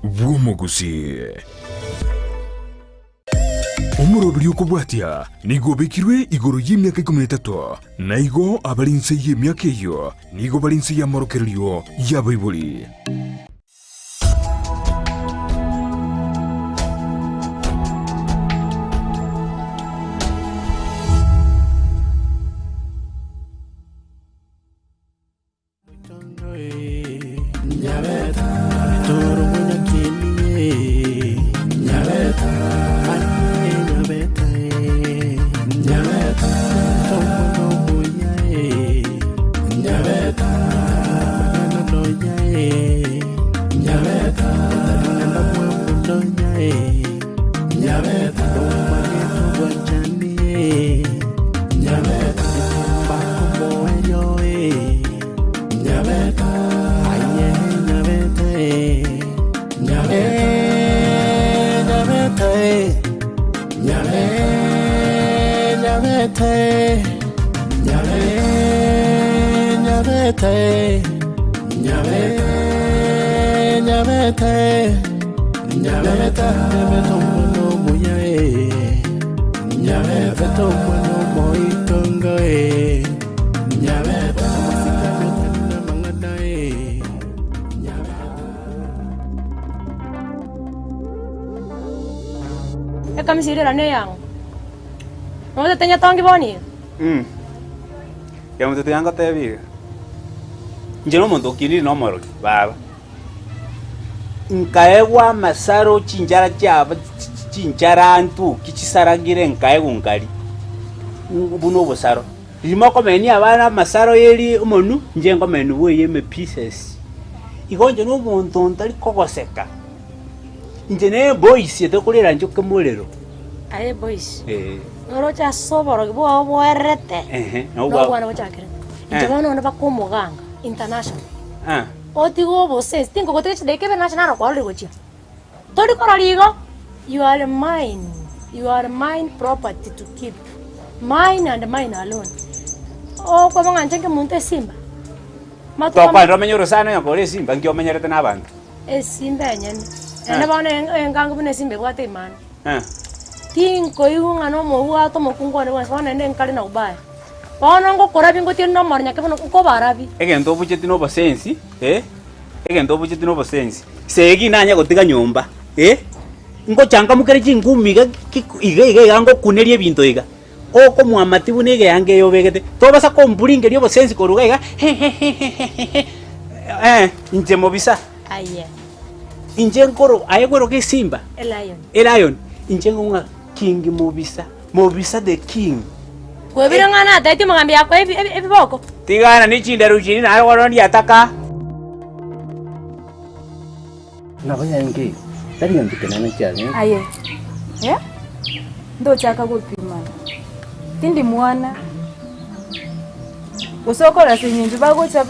bw'omu Gusii. Omurobiri okubwatia nigo bekirwe igoro y'emyaka 13 na igo abalinse y'emyaka eyo nigo balinse y'amorokerero y'abaibuli. Nyabeta, toro mwenye kini, Nyabeta, Nyabeta, Nyabeta, tomo mwenye, Nyabeta, Nyabeta, Nyabeta, Nyabeta, Nyabeta, Bako mwenye, Nyabeta. Kami siri rane yang. Mau tanya tang gimana? Ya mau tanya kata apa? Jangan mau kini nomor baba. Nkaewa masaro cincara java cincara antu kichisaragire nkaewa ngari. Buno bosaro. Lima komeni abana masaro yeli umonu njengo menu we yeme pieces. Ikonje no muntu ntali kokoseka. Njene boys yetokulira njoke mulero. Aye boys. Norocha soboro bo boerete. No bwana bachakire. Njabana wana bakomuganga international. Otigo bose stingo koteche de kebe national ko algo chia. Tori koraligo you are mine. You are mine property to keep. Mine and mine alone. O kwa manga nchenge muntu simba. Matu kwa romenyo sana yakore simba ngyo menyerete nabantu. Simba nyene. Ene bana engangu bune simbe kwate imana. Tinko yunga no mowa to mokungwa ne wasana nende nkali na ubaya. Bana ngo korabi ngo tino marnya kebona uko barabi. Egento bucheti no bosensi, egento bucheti no bosensi. Segi nanya gotiga nyomba, ngo changa mukere chingumi ga iga ngo kunerie binto iga. Oko muamati bunege yange yo begete. To basa kombulinge lyo bosensi koruga iga. Nje mobisa. Aye. Inje nkoro ayegwero ke simba. Lion. Inje ngunga king mobisa the king. Kwebira ngana taiti magambi yako ebiboko. Tigana ni chinda ruchini na ayo wano yataka. Na baya nge. Tari ngandikana na cyane. Aye. Ndo chaka gupimana. Tindi mwana. Usokora sinyenje bagocha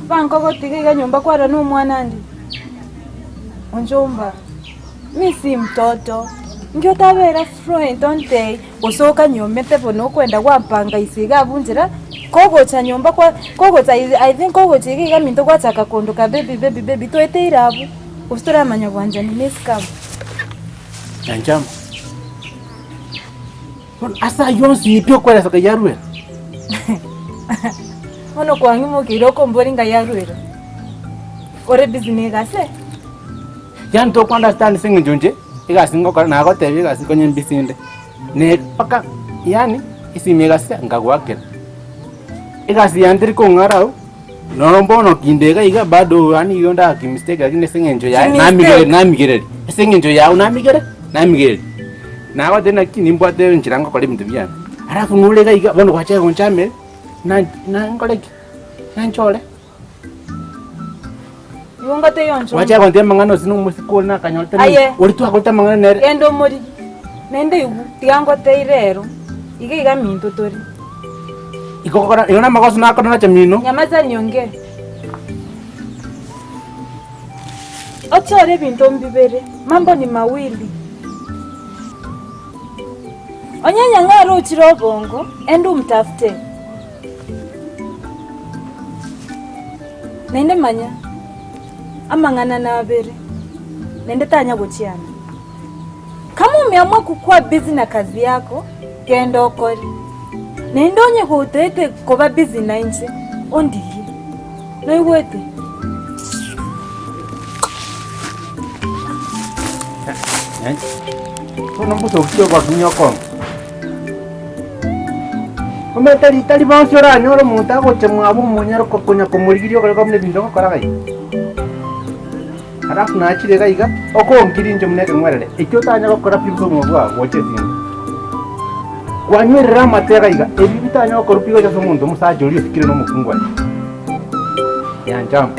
bankoko tigiga nyumba kwara no mwana ndi. Onjomba. Mimi si mtoto. Ngyo tabera friend don't day. Usoka nyombe pepo no kwenda kwapanga isiga bunjira. Kogo cha nyomba kwa kogo cha I think kogo tigiga minto kwa chaka kondoka baby to eteirabu. Ustora manya kwanja ni miskam. Anjam. Asa yonsi ipyo kwela saka yarwe. Ono kwa ngimo kiroko mboringa yarwe. Ore business gase. Yan to understand singe jonje. Iga singo kana na gote iga sikonye mbisinde. Ne paka yani isimega sia ngagwakera. Iga siandiri ko ngarau. No mbono kindega iga bado yani yonda ki mistake lakini singe njo ya namigere. Singe njo ya namigere. Na gote na kini mbwate nchirango kwa limtu byana. Alafu nulega iga bono kwache gonchame na ngoleki. Na nchole. Yunga te yonjo. Wacha konte mangano sinu musiko na kanyolta. Uri tu akolta mangano nere. Endo mori. Nende yugu tiango te irero. Iga minto tori. Iko kora yona makosa na kona chamino. Nyamaza nyonge. Ochore binto mbibere. Mambo ni mawili. Onyanya ngaro uchiro bongo endo mtafute. Nende manya. Amangana na abere. nende tanya kuchiana. Kama umeamua kukuwa busy na kazi yako, kenda okori. Nende onye hutete kuba busy na nje, ondiye. Na iwete. Kuna mbuso ukio kwa kinyoko. Tali banso ra nyoro muta ko chemwabu munyaro ko kunya ko murigirio ko kamne bindo ko ragai. Arafu na chire gaiga oko ngiri nje muneke ngwerere. Ikyo tanya ko kora pigo mugwa woche sin. Kwa nywerera matega iga ebi bitanya ko rupigo ja somuntu musaje uri fikire no mukungwa. Ya njam.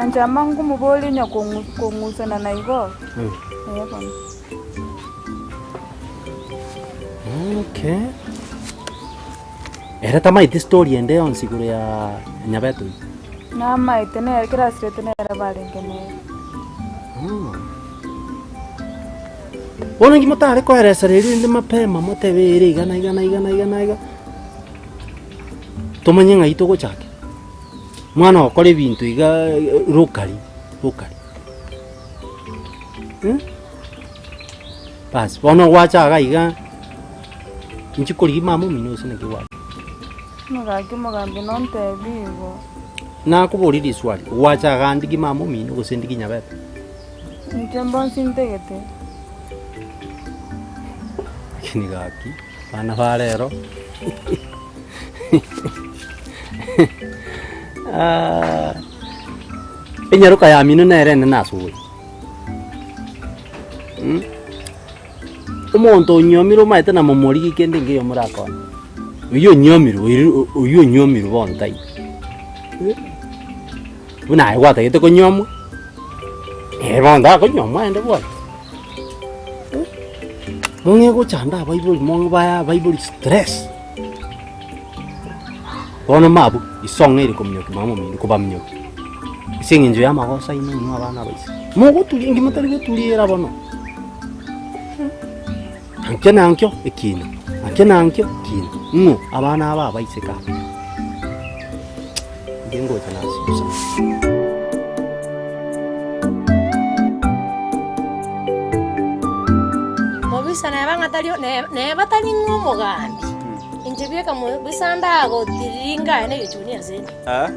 Njama ngumu boli nya kongusana na igo. Yego. Okay. Era tamaite story ende on siguro ya Nyabeta. Na maite ne kira straight ne era balengene. Bona ngimotare ko era sariri ndi mapema motebere igana. Tomanye ngai to gochake. Mwana okore bintu iga rukari. Pas bona wacha gaiga. Nchikuri mama mino sine kiwa. Mugambi nonte bigo. Na kuboriri swali. Wacha gandi ki mama mino gusindi Nyabeta. Nchembo sintegete. Kini gaki. Bana barero. Enyaruka ya mino nere nasuwe. Umuntu nyomiro maite na momori gikende ngiyo murakona. Uyo nyomiro bontai. Buna ai wata gite ko nyomo. Bonda ko nyomo ende bwa. Munge ko chanda Bible monga baya Bible stress. Bona mabu isonga iri komnyoki mama mimi ko bamnyoki. Isinginjo ya magosa ino nwa bana baisi. Mugo tuli ngimotari go tuli era bono. Ankena ankyo ekina. Abana aba baiseka. Ngengo tana susa. Mobisa na banga talio ne batali ngomogambi. Injibye kamo bisanda go tiringa ene yechunia zeni.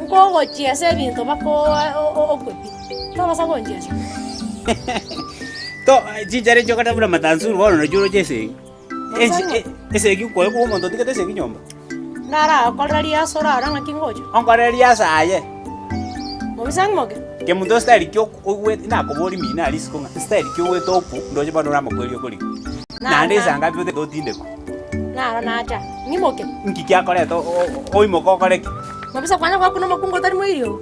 Ngo go chiese bintu bako okopi. Taba sago njeso. To jinjare jokata bura matansuru wono no juro jese. Ese ki ko ko monto tikete se kinyomba. Nara koraria sora ranga kingojo. Onkoreria saye. Mobisang moge. Ke mundo style kyo owe na ko bori mina alisko nga. Style kyo we topu ndoje bano ramo kweli kuri. Na ndeza ngapi ute dotinde ko. Nara nacha. Ngimoke. Nkiki akore to oimo ko kore. Mobisa kwanya kwa kuno makungo tari moirio.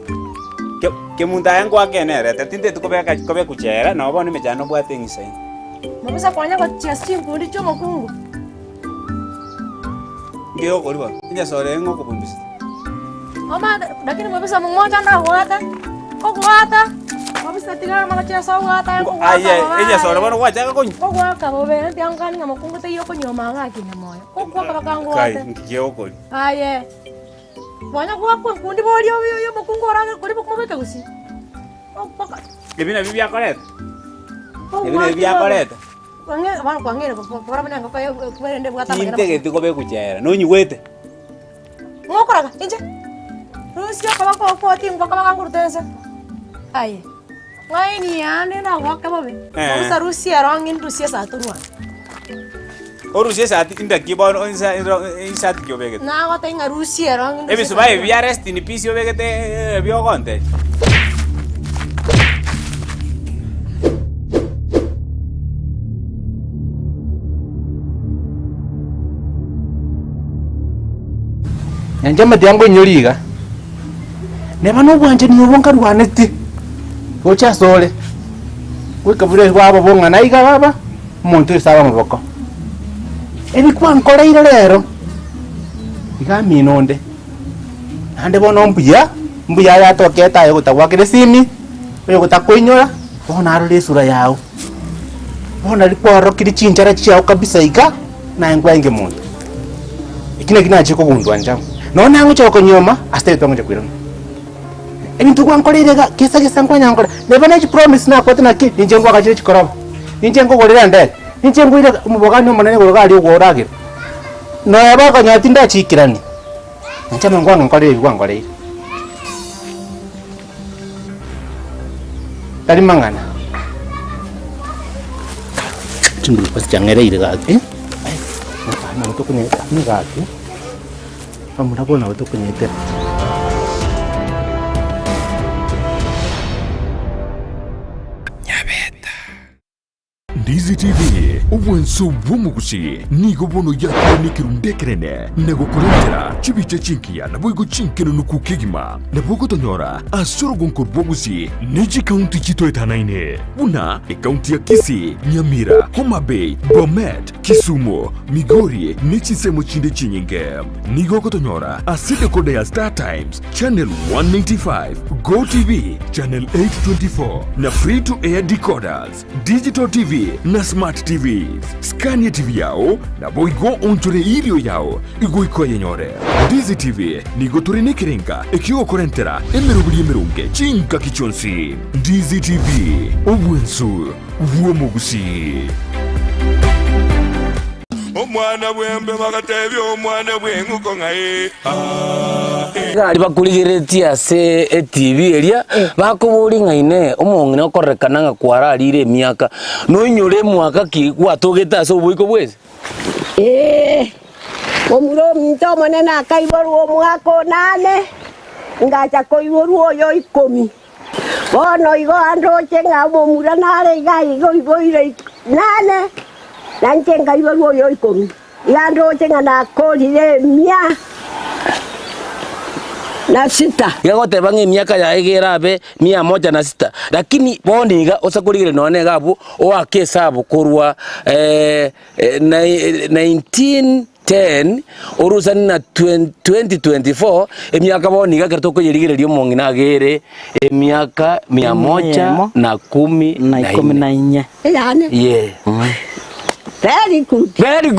Ke munda yangu akenere tetinde tukobeka kobe kuchera na obone mejano bwate ngisai. Mobisa kwanya kwa chiasi ngundi chomo kungu. Ngeo koriba. Nya sore ngo kubumbisa. Mama lakini mobisa mmoja nda huata. Kokuata. Mobisa tigara mama chiasa huata ngo. Aye, nya sore bono wacha ko. Kokuaka bobe tiangani ngamo kungu te yoko nyoma ngaki nyamoyo. Kokuaka bakangu Kai huata. ngeo kori. Aye. Wanya kwa kundi boli yo makungu oranga kuri kumubeka gusi. Opaka. Gebina bibi akoreta. Gebina bibi akoreta. Kwangere kwa bana ngapa kwende bwata magana. Inte geti kobe kuchera. No nyiwete. Ngokoraga inje. Rusio kwa kwa timba kama kangurutense. Aye. Waini ane na waka babe. Usa Rusia rangin Rusia saturwa. Rusia sati inda kibono insa tiobege. Na wata inga Rusia rangin. Ebi subai vi arrest ni pisio vegete bio conte. Njama yangu nyoliga. Neba no bwanje ni ubonka rwaneti. Ocha sole. Wikabure wabo bonga naiga baba. Muntu isaba muboko. Ebi kwa nkoleire lero. Igami nonde. Ande bono mbuya yatoketa yo gutagwakire simi. Yo gutakuinyora. Bona arule sura yao. Bona likwaro kiri chinjara chiao kabisa iga na ngwa inge muntu. Ikina chiko gundu anja. Nona ngo choko nyoma aste tongo chakwira. Ebintu gwankorerega kisa nkwanyangora. Never na promise na kwatuna ki ninje ngwa kachire chikoroba. Ninje ngogorera ndege. Ninje ngwira umubogani umunene gorogali ugoragiro. No yabaka nyatinda chikirani. Nchama ngwa nkorera ibigwangorera. Tari mangana. Chimbu pas jangereire gake. Na utokunyeta ni gake. Amurabona utokunyeta. Ndizi TV ubwenso bw'omugusi nigo bono yakonikiru ndekerene nego kurentera chibiche chinkia na boigo chinkeno nukukigima na bogo tonyora asoro gonko bwogusi neji county chitoetanaine buna e county ya Kisii, Nyamira, Homa Bay, Bomet, Kisumu, Migori nechisemo chinde chinyinge nigo kotonyora aside kode ya Star Times channel 195 Go TV channel 824 na free to air decoders digital TV na smart TVs. Scania TV yao na boigo onchore irio yao igo ikoye nyore. Ndizi TV nigo turine kirenga ekigo korentera emerunge chinka kichonsi. Ndizi TV obwensu bw'omugusi. Omwana bwembe bagatebi omwana bwenguko ngaye gali bakuligeretia se TV elia bakubuli ngaine omongine okorekana nga kwararire miaka no nyore mwaka ki gwatogeta so buiko bwese omuro minto monene akaiboru omwaka 8 ngacha koiboru oyo 10 bono igo androche nga omura nare igo iboire 8 nanjenga iboru oyo 10 yandroche nga nakolire 100 na 6 yagote bange miaka ya egerabe 106 lakini boniga osakuligire none gabo o akesabu kurwa 1910 orusani na 2024 emiaka boniga kertoko yirigirerio mongina agere emiaka 114 yani yeah very good very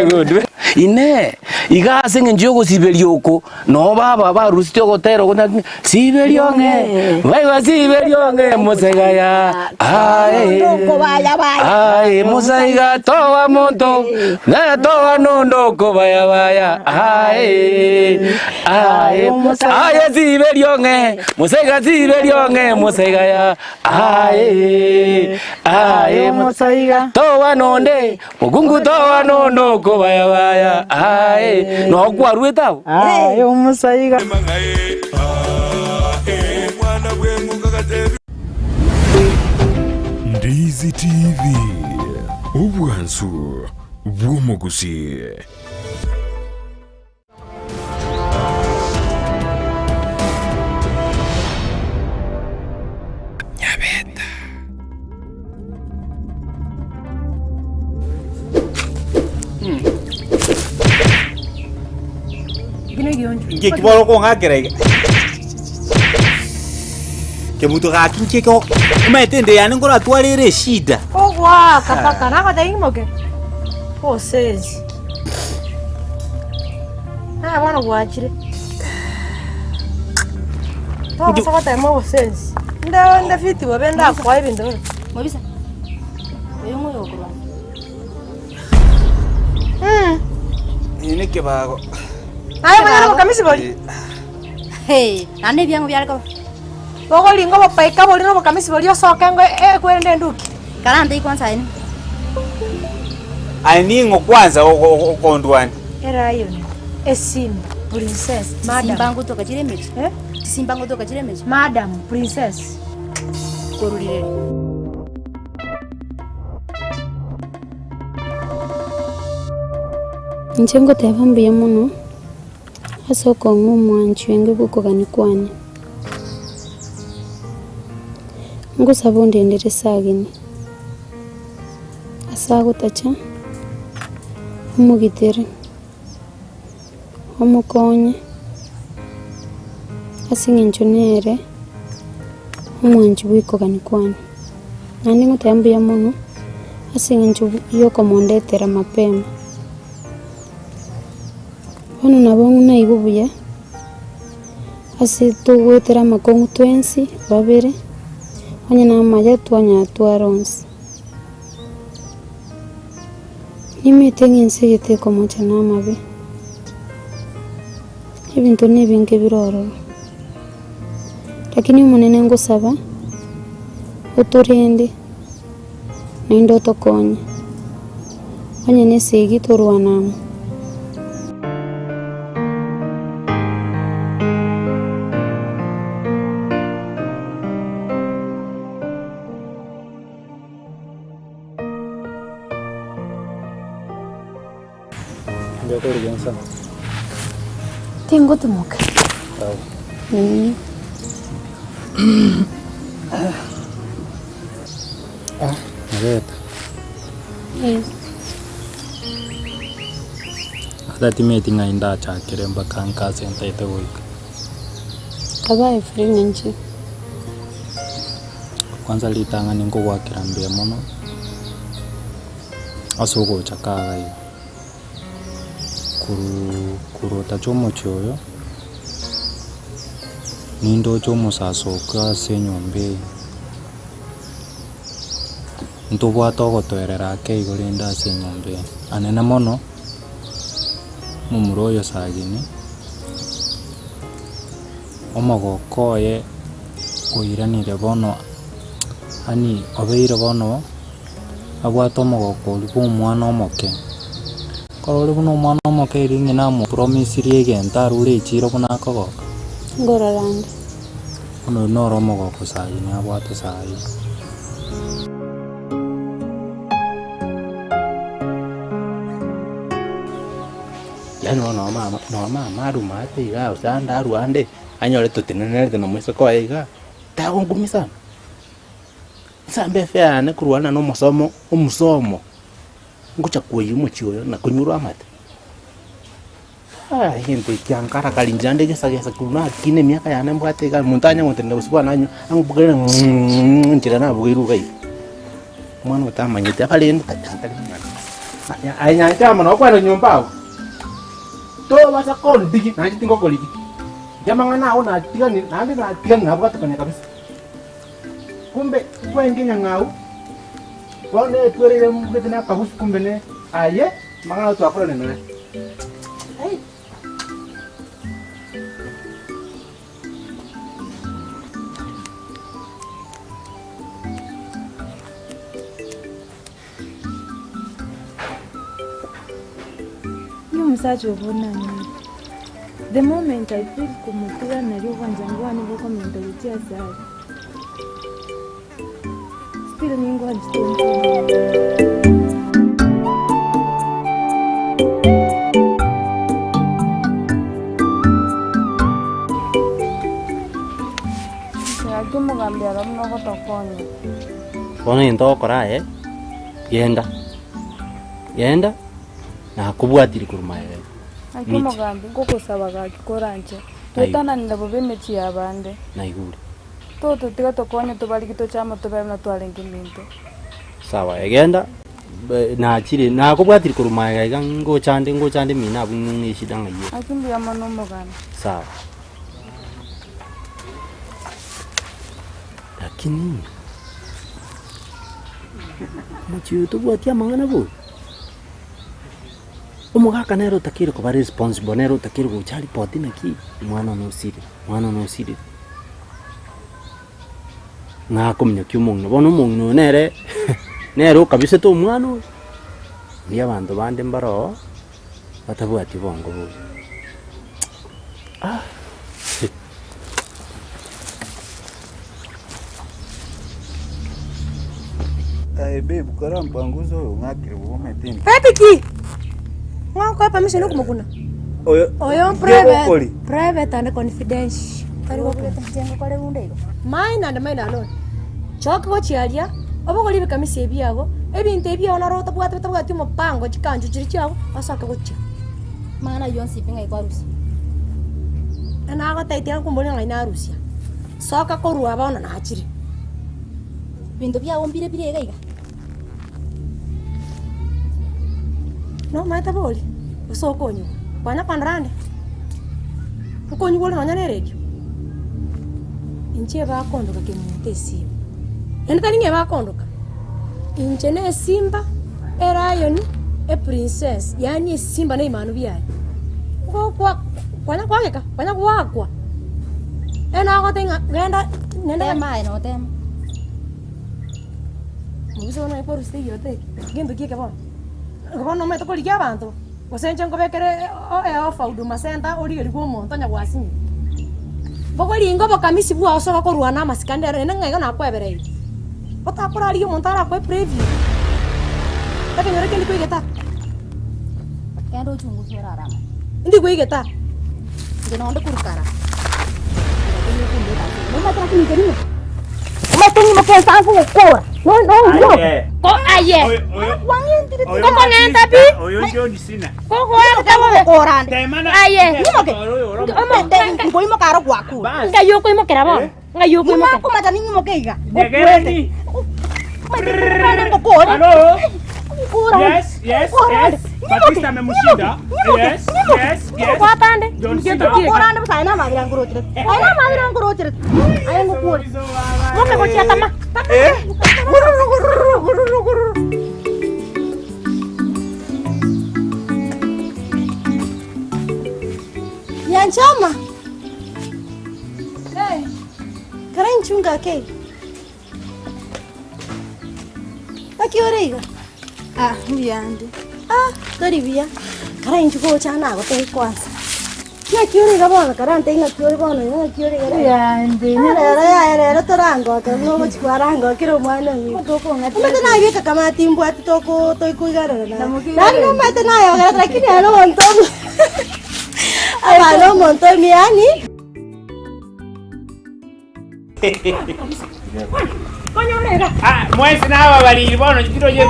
good ine igase ngenjogo sibelioko no baba barusite ogotero gona sibelionge baiwa sibelionge musegaya ai musaiga towa monto na towa nondoko baya ai sibelionge musaiga sibelionge musegaya ai musaiga towa nonde mugungu towa nondoko baya ai no kwarueta ai umusaiga mwana bwenguko gatebi Ndizi TV obwansu bw'omugusi. Nyabeta Kiboro ko ngakere kemuto gakinche ko umetende yani ngora twalire shida ogwa kapaka nako taimoke osezi bwana gwachire to saba taimo osezi nda fiti wabenda kwa ibindu mobisa uyu moyo kurwa ine kebago ayo bwana kamisi boli hey ane byangu byalako bogo lingo bopaika boli no kamisi boli osoka ngo kwende nduki karanda ikwanza ine aningo kwanza okondwani era hiyo esim princess madam simbangu toka chiremechi simbangu toka chiremechi madam princess korulire Nchengo tevambuye muno asoko ng'omwanchi wenge gukogani kwane ngusaba ondendere sagini asagutacha omugitere omukonye asing'enchonere omwanchi bwikogani kwane nandi ngotevambuye muno asing'encho yokomondetera mapema Wano nabongo na ibubuya ase tugwetera makongu twensi babere onye na maja twanya twaronsi nimite ng'ense giteko mocha n'amabe ebintu n'ebinge birororo lakini munene ngusaba uturinde nindo tokonya onye nesegi torwanamo Tengo tumuka. Nyabeta. Yes. Adati meeting ainda chakire mpaka nkase ntaite goika. Kabaye free nje. Kwanza litanga ningo gwakira mbia mono. Asugo chakaga iyo. Kurota chomo choyo nindo chomo sasoka senyombe ntobwa togotwerera ke igorinda senyombe anene mono mumuroyo sagini omogokoye oiranire bono ani obeire bono abwata omogokori bw'omwana omoke korore buno omwana omoke ringi namo promise riegenta rure chiro buna kogoka ngororande ono noro omogoko sayi ni abwate sayi yani no mama rumate iga usanda ruande anyore tutinenerte no mweso ko iga tago ngumisa sambe feane kurwana no musomo ngucha kuyu muchioyo na kunyura amate gente kyankara kalinjande gesa kuna kine miaka yana mbwate ga muntanya mutende usubwa nanyo amubugere njira na bugiru gai mwana utamanyite akalenda ya anya chama no kwano nyumba to basa kon digi na jitingo koliki jamanga na ona tigani na tigani na bwate kanya kabisa kumbe kwengenya ngau wane tuerere mugete na kabus kumbe ne aye mangana tu akora ne ai Yo msaje ubona ni the moment I feel kumutira na rio wanjangwa ni boko mentality asari still ningo Mugambia ramno gotokonya. Bono into kora yenda na kubwatiri kurumaye. Aki mugambi ngokusabaga kikoranje. Tutana ndabo bemechi abande. Naigure. Toto tiga tokonya tubaliki tochama tobemna twalengiminto. Sawa egenda na chiri na kubwatiri kurumaye ga ngochande mina bunni shidanga ye. Akimbi amano mugambi. Sawa. Lakini muchiyo tubwatia mangana bo umugaka nero takire kuba responsible nero takire guchari poti naki mwana no siri na kumnya kyumungu bono mungu nero kabisa to mwana ni abantu bande mbaro batabwati bongo bo Babe, kora mpanguzo ngakire bumetini. Pepiki. Ngoko permission kumukuna. Oyo private and confidential. Kari wokuleta njengo kale undego. Mine alone. Choka go chialia, obo golibe kamisi ebiago, ebintu ebia ona rota bwate mupango chikanju chiri chiago, asaka gocha. Mana yonsi pinga ikarusi. Ana ago taitia kumbona ngaina arusia. Soka korua baona na achiri. Bintu bia ombire gaiga. No mata boli. Uso konyo. Bana panrande. Ukonyo boli nanya nerekyo. inche bakondoka kemunte simu. Yani taninge bakondoka. Inche ne simba, lion, princess, yani simba na imanu byaye. Kwanya kwageka. Ena agotenga genda nenda Tema no tema. Mubiso na ipo rusti yote. Gendo kike bona. Ngono meto ko ligia bantu. Kosenche ngobekere ofa Huduma Center origeri kwa monto nya gwasini. Boko lingo bokamisi bwa osoka ko ruana masikandere nenga na kwebere. Ota kora liyo montara kwa preview. Taka nyore kendi ko igeta. Kendo chungu sura rama. Ndi ko igeta. Ngeno ndo kurukara. Umatungi mokesa kukora. No. Ko aye. Koko nenda bi. Oyo ndio sina. Koko kama korande. Aye. Ngo imo karo gwaku. Ngayo ko imo kera bona. Ngayo ko imo. Ko mata ningi mokeiga. Negereni. Hello. Yes. Batista memushinda. Yes. Kwa pande. Korande busana madira ngurotire. Ana madira ngurotire. Ayo ngukuri. Ngome ko chia tama. Yanchama. Karen chunga ke. Akiorega. Mbiande. Tori bia. Karen chuko chana ko te kwanza. Kia kiorega bona karante inga kiore bona inga kiorega. Mbiande. Era torango ka no chikwarango kiro mwana ni. Mete na yeka kama timbo atitoko toi kuigara na. Nani mete na yo gara lakini ano montomi. Ano montomi yani. Coño nega. Mwezi na hawa bali bono kiro je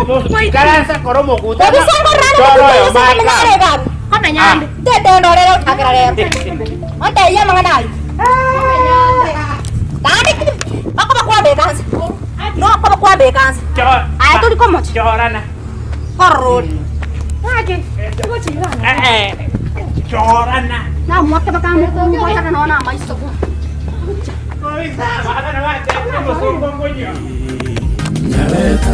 karanza koromo kuta. Choro yo maka. Kama nyande. Dede ndo leo takararero. Onde ya mangana. Dade bakwa bekanza. No bakwa bekanza. Ai tuli komo. Chorana. Korrod. Ake. Tuko chirana. Chorana. Na mwaka bakamu ko mwaka naona maisto. Nyabeta,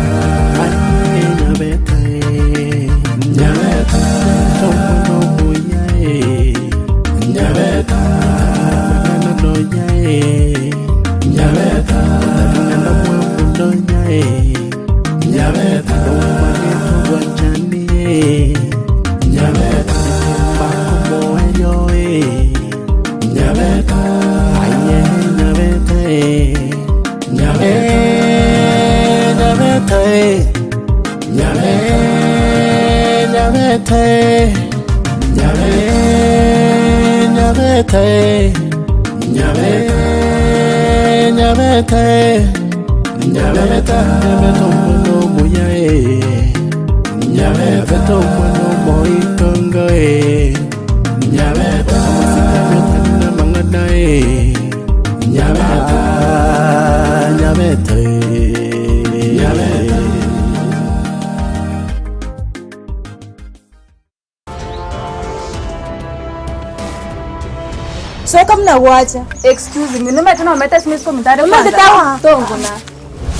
So kama nawacha, excuse me, nime tena umeta smith kwa mtare kwa. Umeta tongo na.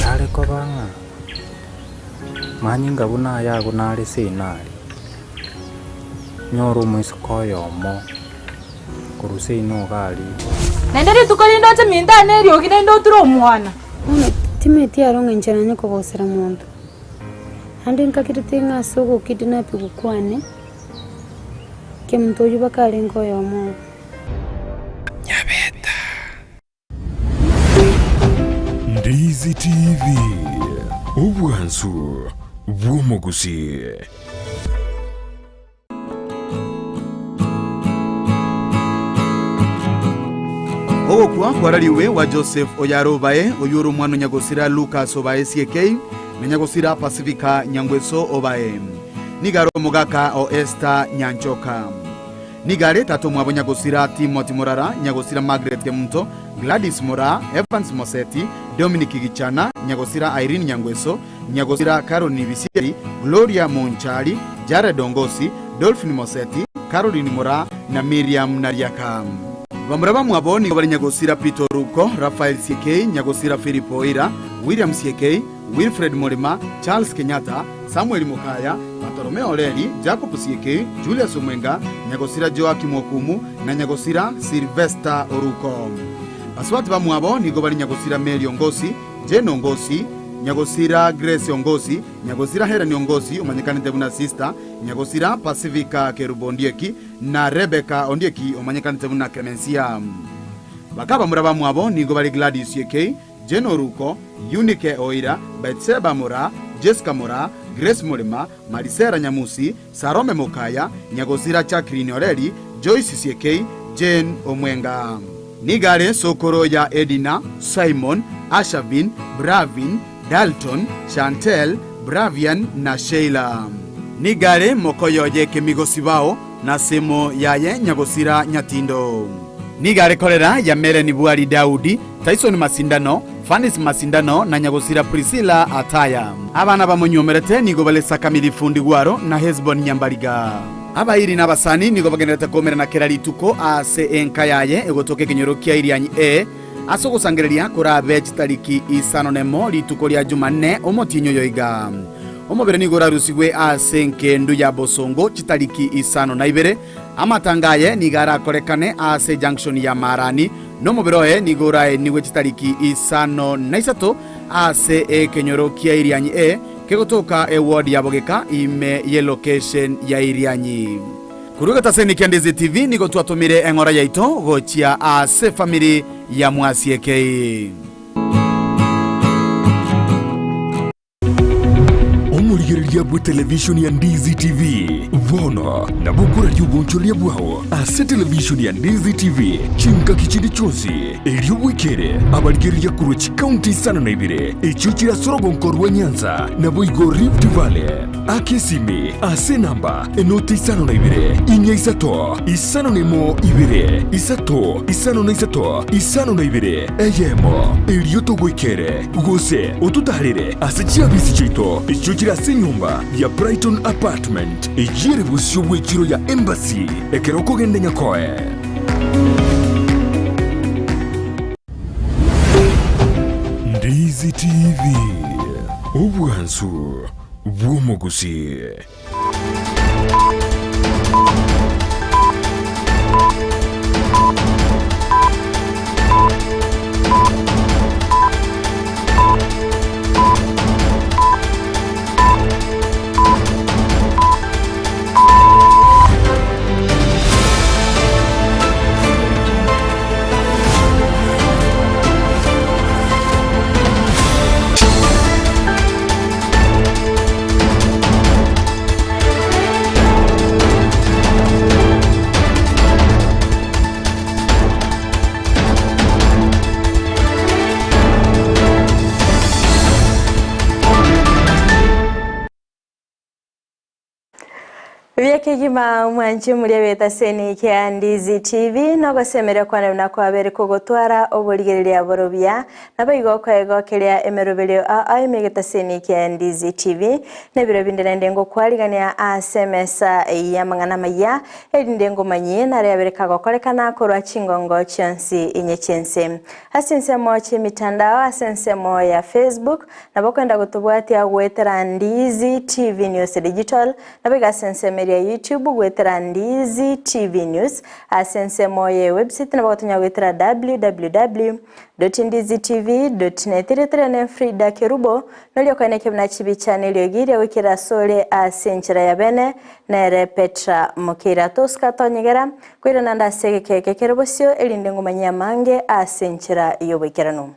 Dale ko banga. Manyinga buna ya gunale sinali. Nyoro mwisiko yomo. Kuruse ino gali. Nendere tukolinda cha minda neri okinendo turo mwana. Timeti aronga nchana ko bosera muntu. Hande nkakiritenga soko kidina pikukwane. Ke mtoju bakale ngo yomo. Nyabeta. Ndizi TV. Ubwansu bw'umugusi. Ogokwa kwarariwe wa Joseph Oyarobae oyuru mwana nyagosira Lucas Obae CK na nyagosira Pacifica Nyangweso Obae nigaro mugaka o Esther Nyanchoka nigare tato mwabo nyagosira Timothy Morara nyagosira Margaret Kemunto Gladys Mora Evans Moseti Dominic Gichana nyagosira Irene Nyangweso nyagosira Caroline Bisieri Gloria Monchali Jared Dongosi Dolphin Moseti Caroline Mora na Miriam Nariaka bamuraba mwabo nigo bari Nyagosira Peter Ruko, Rafael CK, Nyagosira Philip Oira, William CK, Wilfred Morima, Charles Kenyatta, Samuel Mukaya, Bartolomeo Leri, Jacob CK, Julius Omwenga, Nyagosira Joakim Okumu na Nyagosira Sylvester Oruko. Baswati bamwabo nigo bari Nyagosira Mary Ongosi, Jane Ongosi, Nyagosira Grace Ongosi, Nyagosira Helen Ongosi, umanyekana tebuna sister, Nyagosira Pacifica Kerubondieki na Rebecca Ondieki, umanyekana tebuna Clemencia. Bakaba muraba mwabo nigo bari Gladys CK, Jane Oruko, Unique Oira, Betseba Mora, Jessica Mora, Grace Morima, Marisera Nyamusi, Sarome Mokaya, Nyagosira Chakrini Oreli, Joyce CK, Jane Omwenga. Nigare Sokoro ya Edina, Simon, Ashavin, Bravin, Dalton, Chantel, Bravian na Sheila. Nigare Mokoyoje Kemigosibao na Semo yaye Nyagosira Nyatindo. Nigare Kolera ya Melanie Buari Daudi, Tyson Masindano, Fanis Masindano na Nyagosira Priscilla Ataya. Abana bamunyomerete nigo balesaka milifundi gwaro na Hezbon Nyambariga. Abairi n'abasani nigo bagenderete komera na kerali tuko ase enkayaye egotoke kinyoro kya irianyi asogosangereria kora bechi tariki isano nemo lituko lya Jumanne omotinyo yoiga. Omobere nigo rarusigwe ase nkendu ya Bosongo chitariki isano na ibere amatangaye nigara korekane ase junction ya Marani no moberoe nigora niwe chitariki isano na isato ase ekenyoro kya irianyi kegotoka ward ya Bogeka ime ye location ya irianyi. Kuruga taseni kia Ndizi TV nigo tuatumire engora yaito gochia ase family ya Mwasiekei. Omurigereria bwe television ya Ndizi TV vono na bukura y'ubuncholia bwao ase television ya Ndizi TV chinka kichindi chonsi elio wikere abaligereria kurochi county sana na ibire echuchira sorogonkorwa Nyanza na boigo Rift Valley akesimi ase namba enoti isano na ibire inya isato isano nemo ibire isato isano na isato isano na ibire eyemo elio togwikere gose otutarire ase chiabisi chito echuchira ase nyumba ya Brighton Apartment ejire busyo bwekiro ya Embassy ekeroko gende nyakoe. Ndizi TV ubwansu bw'omugusi. Vyakegima mwanchi muliabeta seni kia Ndizi TV nogo semere kwa na kwabere kugotwara oboligereria borobia nabayigo kwego kelia emerobelio a imegeta seni kia Ndizi TV nebiro bindende ngo kwaligania a semesa ya mangana maya edindengo manye na reabereka gokolekana korwa chingongo chansi inyechense asense mochi mitandao asense mo ya Facebook nabokwenda gutubwatia gwetera Ndizi TV News Digital nabiga sense ya YouTube gwetera Ndizi TV News asense moye website na bagotonya gwetera www.ndizitv.net retrene Frida Kerubo nolyo kaneke mna chibi channel yogire wikira sole asenchira ya bene nere Petra Mukira Toska tonyegera kwira nanda sege Kerubosio elinde ngumanya mange asenchira yobekirano.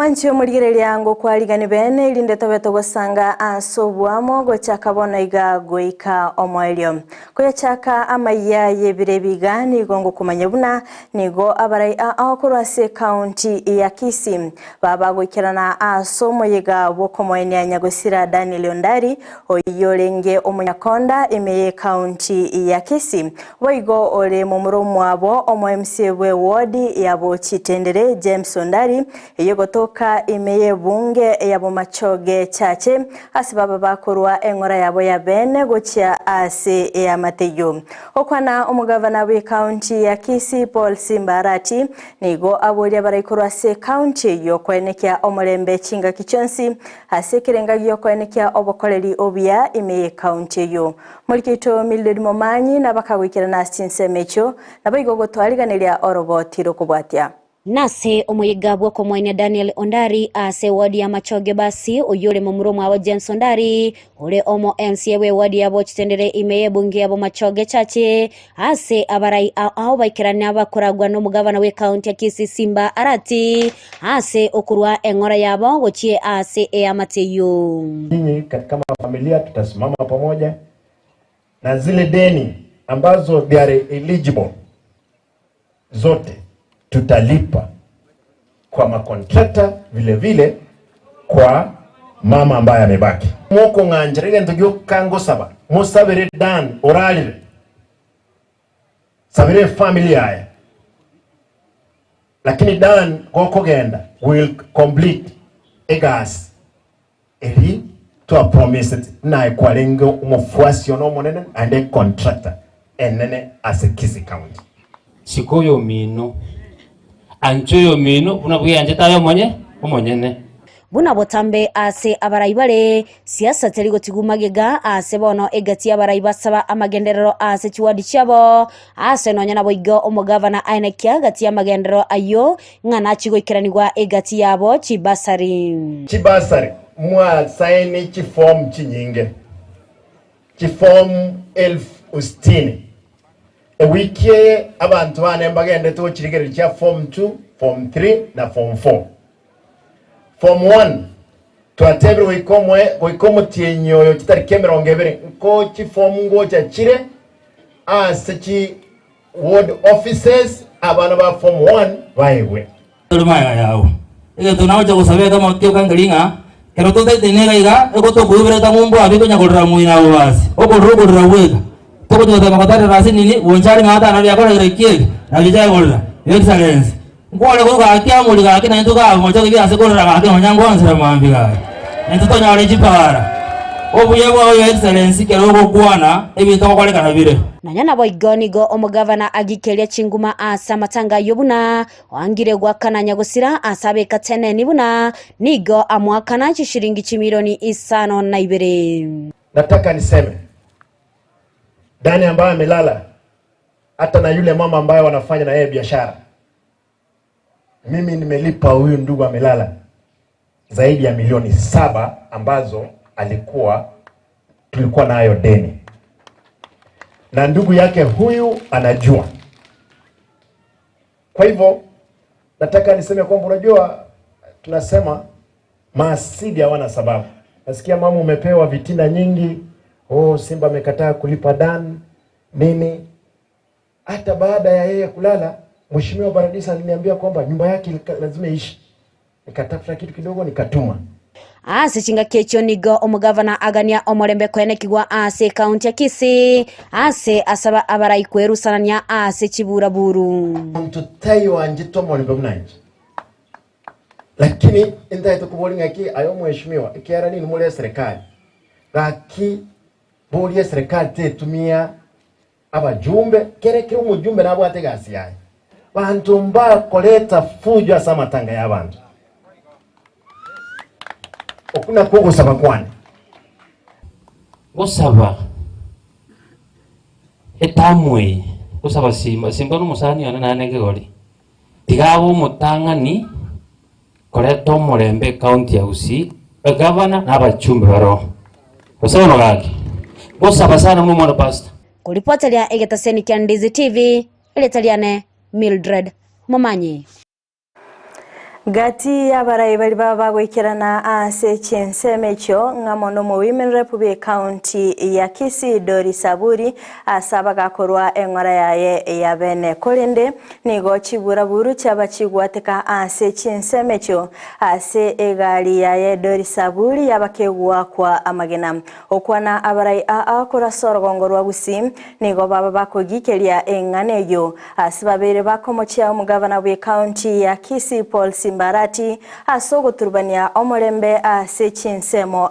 Mwancho murigereria ngo kwarigani bene ilinde tobeto gosanga asobwamo gochaka bono iga goika omwelio koyachaka amaya yebirebiga nigo ngo kumanya buna nigo abarai akorwase county ya Kisii baba goikirana asomo yiga bokomwene ya Nyagosira Daniel Ndari oyorenge omunyakonda emeye county ya Kisii boigo ole mumuromo abo omo MC we ward yabo Chitendere James Ndari yogoto toka imeye bunge yabo machoge chache asibaba bakorwa engora yabo ya bene gochia ase ya mateyo okwana omugavana we county ya Kisii Paul Simbarati nigo aboria baraikorwa se county yokwenekia omulembe chinga kichonsi ase kirenga yokwenekia obokoleri obia imeye county yo mulikito Mildred Momanyi nabakagwikira na sinsemecho nabigo gotwariganiria orobotiro kubwatia nase omuyiga bwoko mwene Daniel Ondari ase wadi ya machoge basi oyore mumuromo wa James Ondari ole omo MCA we wadi ya Chitendere imeye bunge ya machoge chache ase abarai ao baikirani abakoragwa no mugavana we county ya Kisii Simba Arati ase okurwa engora yabo gochie ase ya mateyo. Nyinyi kama familia tutasimama pamoja na zile deni ambazo they are eligible zote tutalipa kwa makontrakta vile vile kwa mama ambaye amebaki. Moko nganjirege ntugyo kango saba. Musabire Dan oralire. Sabire family haya. Lakini Dan koko genda will complete egas. Eri to a promise na ekwalengo umufuasi ono monene and a contractor enene as a Kisii County. Sikoyo mino anchoyo mino unabuyanje tayo omonyene buna botambe ase abaraibare siasa terigo tigumagega ase bono egati abaraiba saba amagenderero ase chiwadi chabo ase nonyana boigo omugavana ainekia gati amagenderero ayo ngana chigoikiranirwa egati yabo chibasari mwa saini chiform chinyinge chiform 1060 Ewikie abantu bane mbagende to chirigere cha form 2, form 3 na form 4. Form 1 twatebere wikomo tienyoyo kitari kemirongo ebere ko chi form ngo cha chire asechi ward officers abana ba form 1 baewe. Tulumaya yawo. Ege tunaoja kusabia kama kyo kangalinga kero to tenega iga ego to kuibere tamumbo abiko nyakolra muina wasi. Okorra wega. Toko to makatari rasi nini wonchari ngata na yakora irekie na lijai ngolra excellence ngole ko ga kya muri ga kina ntuka mocho ki ase kolra ga kya nyango ansera mambiga ntuto nyale chipara obuye bwa excellence kero ko kwana ebintu ko koleka na bire nanyana boigoni go omugavana agikelia chinguma asa matanga yobuna wangire gwakana Nyagosira asabe katene nibuna nigo amwakana chishiringi chimilioni 5.2. Nataka niseme Dani ambaye amelala hata na yule mama ambaye wanafanya na yeye biashara. Mimi nimelipa huyu ndugu amelala zaidi ya milioni 7 ambazo tulikuwa nayo deni. Na ndugu yake huyu anajua. Kwa hivyo nataka niseme kwamba unajua tunasema maasidi hawana sababu. Nasikia mama umepewa vitina nyingi. Simba amekataa kulipa Dan nini. Hata baada ya yeye kulala, Mheshimiwa Baradisa aliniambia kwamba nyumba yake lazima iishi. Nikatafuta kitu kidogo nikatuma. Ase chinga kecho nigo omugavana agania omulembe kwene kigwa ase county ya Kisii ase asaba abarai kwerusananya ase chiburaburu. Mtutayo anjito mulembe mnanje. Lakini ndaito kubolinga ki ayo mheshimiwa ikiara nini mule serikali. Gaki buriye serikali tetumia abajumbe kereke umujumbe nabo ategasi yaye bantu mba koleta fujo asa matanga y'abantu okuna kugusaba kwane gusaba etamwe gusaba simba n'umusani yana nanege gori tigabo mutangani koleta omulembe county ya Gusii governor n'abachumbe baro gusaba gaki gusaba sana mumwana pastor kulipotelia egetaseni kia Ndizi TV ilitaliane Mildred Momanyi. Gati ya barai bali baba gwikirana ase chinseme cho ngamono mu Women Rep be County ya Kisii Dori Saburi asaba gakorwa engora yaye ya bene kolende nigo chibura buru chaba chigwateka ase chinseme cho ase egali yaye Dori Saburi yabakegwa kwa amagena okwana abarai akora sorogongorwa Gusii nigo baba bakogikelia enganeyo asibabere bakomochya umugabana be County ya Kisii Paul Mbarati asogo turbania omolembe ase chinsemo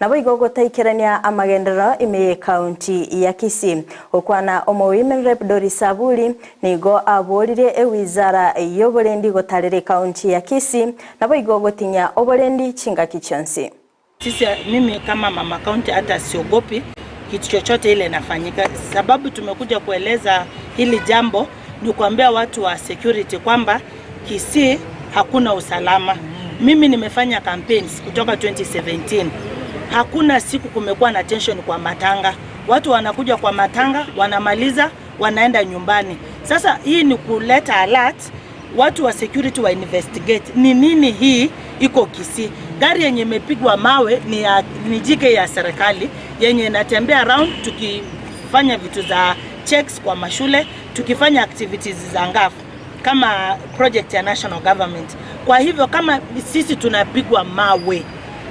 nabo igogo taikerania amagendera ime county ya Kisii okwana omo Women Rep Dori Saburi nigo abolire ewizara yobolendi gotarere county ya Kisii nabo igogo tinya obolendi chinga kichonsi. Sisi mimi kama mama county hata siogopi kitu chochote ile inafanyika, sababu tumekuja kueleza hili jambo ni kuambia watu wa security kwamba Kisii hakuna usalama. Mimi nimefanya campaigns kutoka 2017. Hakuna siku kumekuwa na tension kwa matanga. Watu wanakuja kwa matanga, wanamaliza, wanaenda nyumbani. Sasa hii ni kuleta alert, watu wa security wa investigate. Ni nini hii iko Kisii? Gari yenye imepigwa mawe ni jike ya serikali yenye inatembea around tukifanya vitu za checks kwa mashule, tukifanya activities za ngafu kama project ya national government. Kwa hivyo kama sisi tunapigwa mawe,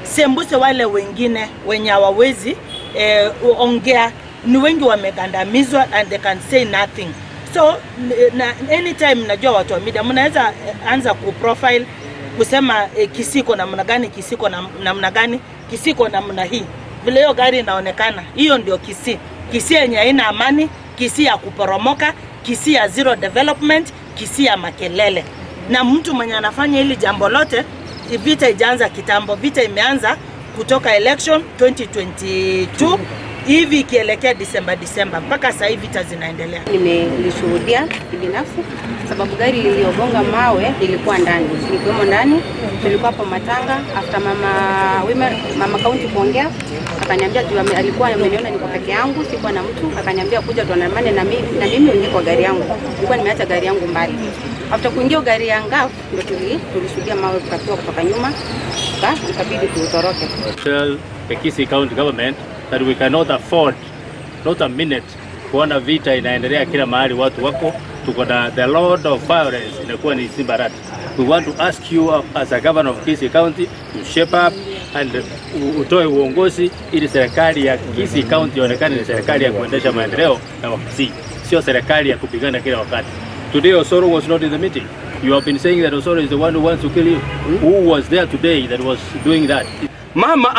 sembuse wale wengine wenye hawawezi ongea, ni wengi wamegandamizwa and they can say nothing. So anytime najua watu wa media mnaweza anza kuprofile kusema Kisii iko namna gani, Kisii iko namna gani, Kisii iko namna hii. Vile hiyo gari inaonekana, hiyo ndio Kisii. Kisii yenye haina amani, Kisii ya kuporomoka, Kisii ya zero development, Kisii ya makelele. Na mtu mwenye anafanya hili jambo lote, vita ijaanza kitambo. Vita imeanza kutoka election 2022 hivi ikielekea December mpaka sasa hivi vita zinaendelea. Nimelishuhudia binafsi sababu gari iliyogonga mawe ilikuwa ndani. Nilikuwa ndani, tulikuwa hapo matanga after mama county kuongea, akaniambia alikuwa ameniona niko peke yangu, sikuwa na mtu, akaniambia kuja tuandamane na mimi uingie kwa gari yangu. Nilikuwa nimeacha gari yangu mbali. After kuingia gari ya ngafu ndio tulishuhudia mawe kukatua kutoka nyuma. Ikabidi tutoroke. Tell the Kisii County government that we cannot afford not a minute kuona vita inaendelea kila mahali watu wako. Tuko na the load of violence inakuwa ni Simbarati. We want to ask you as a governor of Kisii County to shape up and utoe uongozi ili serikali ya Kisii County ionekane ni serikali ya kuendesha maendeleo na Kisii, sio serikali ya kupigana kila wakati. Today Osoro was not in the meeting. You have been saying that Osoro is the one who wants to kill you. Who was there today that was doing that? Mama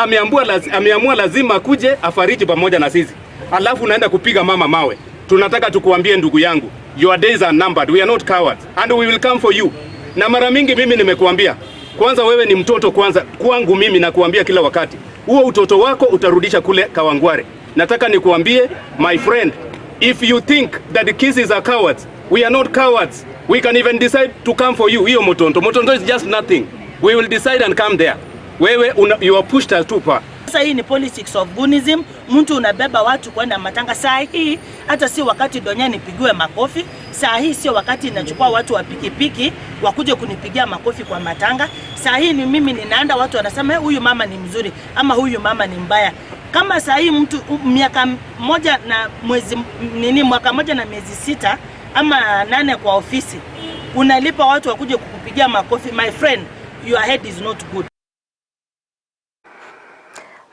ameamua lazima kuje afariji pamoja na sisi. Alafu unaenda kupiga mama mawe. Tunataka tukuambie ndugu yangu, your days are numbered. We are not cowards and we will come for you. Na mara mingi mimi nimekuambia, kwanza wewe ni mtoto kwanza kwangu mimi, na kuambia kila wakati. Huo utoto wako utarudisha kule Kawangware. Nataka nikuambie my friend, if you think that the Kisii are cowards, we are not cowards. We can even decide to come for you. Hiyo Motonto is just nothing. We will decide and come there. Wewe you are pushed us too far. Sasa hii ni politics of goonism. Mtu unabeba watu kwenda matanga. Saa hii hata si wakati Donya nipigiwe makofi. Saa hii sio wakati inachukua watu wa pikipiki wakuje kunipigia makofi kwa matanga. Saa hii ni mimi ninaenda, watu wanasema huyu mama ni mzuri ama huyu mama ni mbaya. Kama saa hii mtu mwaka moja na miezi 6 ama 8 kwa ofisi unalipa watu wakuje kukupigia makofi, my friend, your head is not good.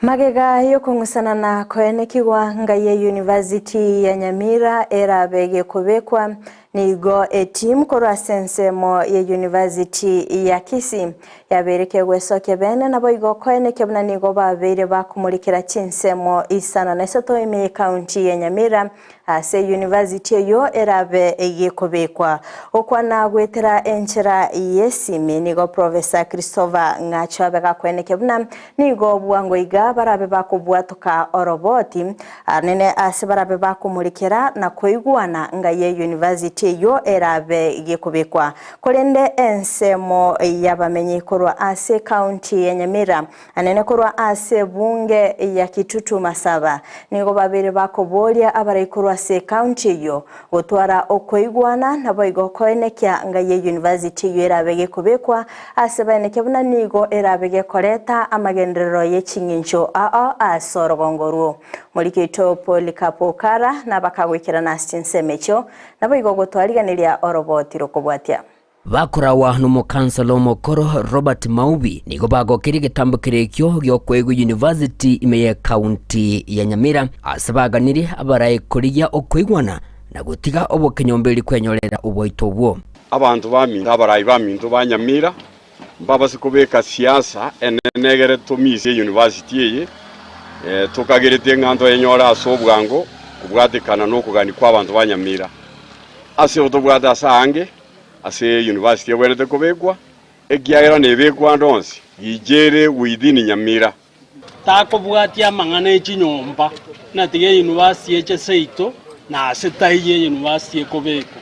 Magega yokungusana na koenekirwa ngaye University ya Nyamira erabege kubekwa nigo team korwa sensemo ya University ya Kisii yabereke gwesoke bene nabo igo koeneke buna nigo babere bakumurikira chinsemo isana na isoto ime county ya Nyamira ase University yo erabe egekobekwa okwana gwetera enchera yesime nigo Professor Christopher Ngacho bega koeneke buna nigo bwango iga barabe bakubwatoka oroboti anene ase barabe bakumurikira na koiguana ngaye University county yo erabe gikubikwa kurende ensemo yabamenyi kurwa ase county ya Nyamira anene kurwa ase bunge ya Kitutu Masaba nigo babiri bakoboria abarayikurwa ase county yo gutwara okoigwana nabo igokoenekya ngaye university yo erabe gikubikwa ase baenekya buna nigo erabe gekoreta amagenderero y'ekingincho asorogongoru muri kitopo likapokara nabakagwikira na stinsemecho nabo igogotwariganiria oroboti rokobwatia bakurawa n'umukansalo mukuru Robert Maubi nigo bagokiri gitambukirekyo gyo kwego university imeye county ya Nyamira asabaganiri abarayikuriya okwigwana na gutiga obukenyomberi kwenyorera uboito bwo abantu baminda abarayi bamindu banyamira mbabase kubeka siasa enegere tomise university ye tukagerete ngando yenyora asobwango kubwatekana no kugani kwa abantu banyamira ase otobwata sange ase university ywerete kubekwa egiagera nebekwa ndonsi gijere within Nyamira takobwatia mangana echinyomba na tige university eche seito na setaye university ekobeko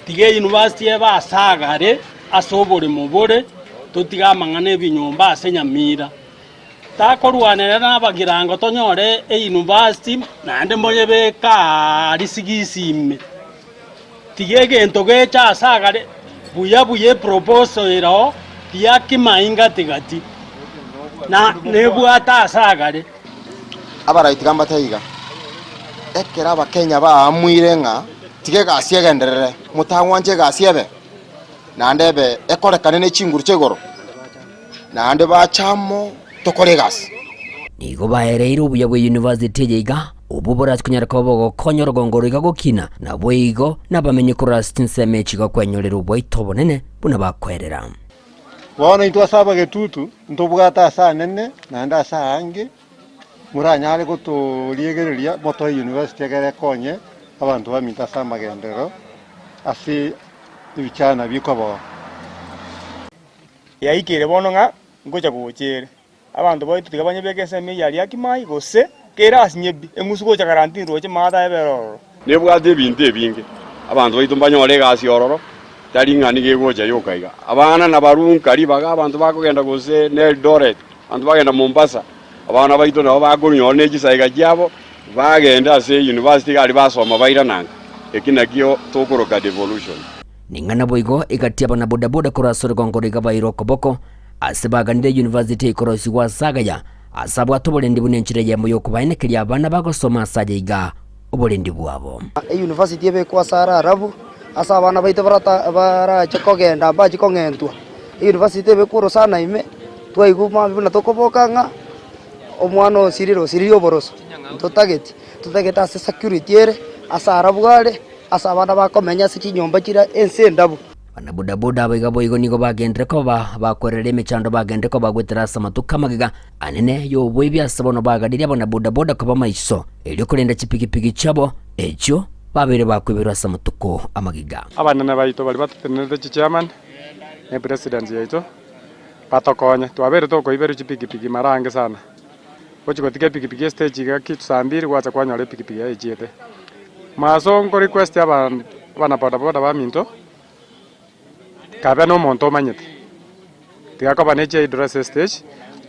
tige university ebasagare asobore mubore totiga mangana ebinyomba ase Nyamira takorwanera nabagirango tonyore university nande moyebeka risigisime tigege entoge cha sagare buya proposal ero tiaki mainga tigati na nebwata sagare abaraitiga mataiga ekera abakenya baamwire nga tigega asiegenderere mutangwanje gasiebe nandebe ekorekane ne chinguru chegoro nande bachamo tokoregas nigo baereiro buya bwe university yiga ubu boratkunyara kobogo konyoro gongoro igagokina na bwigo nabamenye kurastinse chiga kwenyorera ubwoito bonene buna bakwerera wana into asaba getutu ntobwata sa nene nanda sa ange muranyale goto liegereria moto university gere konye abantu baminta sa magendero asi ibichana bikobo yaikire bono nga ngoja kuchere abantu boito tigabanye bekeseme yali akimai gose kera asinyebi emusugo cha karantini roche mata ebero nebwate binte ebinge abantu baito mbanyore gasi ororo tali ngani gegoja yokaiga abana na barunkari baga abantu bakogenda gose Eldoret abantu bagenda Mombasa abana baito nabo bagonyora negisaiga gyabo bagenda ase university kali basoma baira nanga ekinakio tokoroka devolution ningana boigo igatia bana bodaboda kurasore gongoro igabairo koboko asebaganire university ikorosi wa sagaya asabwa tobolendi bunenchire yemo yokubaenekeria abana bagosoma sajiga obolendi bwabo university ebe kwa sara arabu asa abana baito bara chekogenda ba chikongentwa university ebe kuro sana ime twaiguma bibuna tokobokanga omwana siriro boroso tutageta ase security ere asa arabu gare asa abana bakomenya sikinyomba kira ensendabu bana bodaboda abaiga igo nigo bagendere ko bakwerera emechando bagendere ko bagwetera samatuka magiga anene yo bwebya sabono bagadiria bana bodaboda ko bamaiso elyo kurenda chipikipiki chabo echo babere bakwebera samatuko amagiga abana baito bali batutenere chichaman ne president yaito patokonya twabere toko ibere chipikipiki marange sana kochi kotike pikipiki stage ga kitu sambiri kwacha kwanyole pikipiki ya ejete maso ngo request abana bodaboda baminto kabe no monto manyete tigako baneche address stage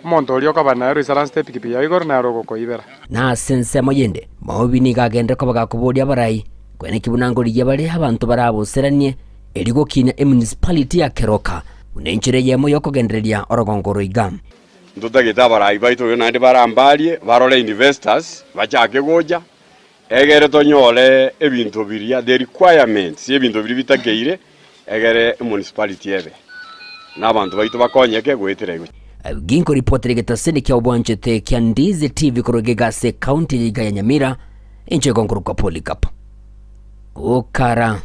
monto lyoka bana resarance step pikipiki igor na rogo ko ibera na sense moyende mawbini gagende ko bagakubodia barai kwene kibunango liye bali abantu barabuseranie eligo kina municipality ya Keroka unenchire yemo yokogendereria orogongoro igam ndutagita barai baito yo nandi barambalie barole investors bachake goja egere tonyole ebintu biria the requirements ebintu biri bitageire egere municipality ebe n'abantu baito bakonyeke gwetire ginko reporter getaseni kya obwanchete kya Ndizi TV korogegase county ya Nyamira inche gongoro kwa polikapa ukara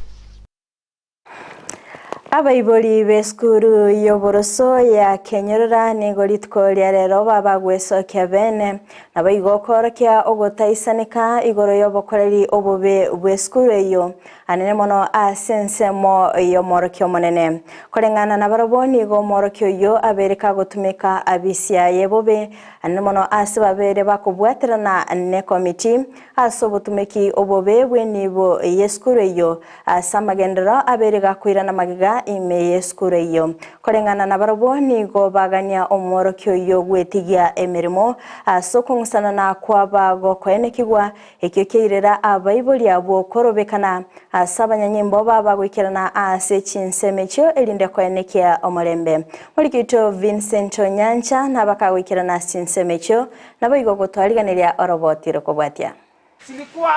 Abaiboli beskuru yoboroso ya Kenyerera nigoritko lya rero babagwesokia bene nabaigokorokia ogotaisanika igoro yobokoreri obobe bweskuru eyo anene mono asensemo yomorokio monene korengana na baraboni go morokio yo abereka gotumika abisia yebobe anene mono asibabere bakobwaterana ne committee asobotumiki obobe bwenibo yeskuru eyo asamagendera abereka kwirana magiga ime skure yo korengana na baraboni go bagania omorokio yo gwetigia emirimo asokungsana na kwaba go kwenekigwa ekyokeirera abaiboli abo korobekana asabanyanyimbo baba gwikirana ase chinsemecho elinde kwenekia omorembe mulikito Vincent Onyancha nabakawikirana chinsemecho nabayigo gotwaliganiria orobotiro kobwatia silikuwa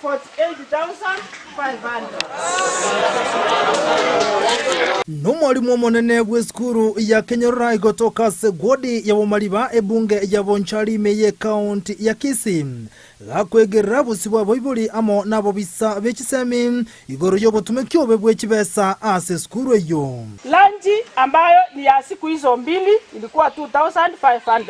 48,500. Nomwalimu monene bweskuru ya Kenyerera igotoka segodi ya womaliba ebunge ya Bonchari meye county ya Kisii gakwegerera busibwa boibuli amo nabo bisa bechisemi igoro yobotumekyo bebwechibesa ase skuru eyo. Lanji ambayo ni ya siku hizo mbili ilikuwa 2,500.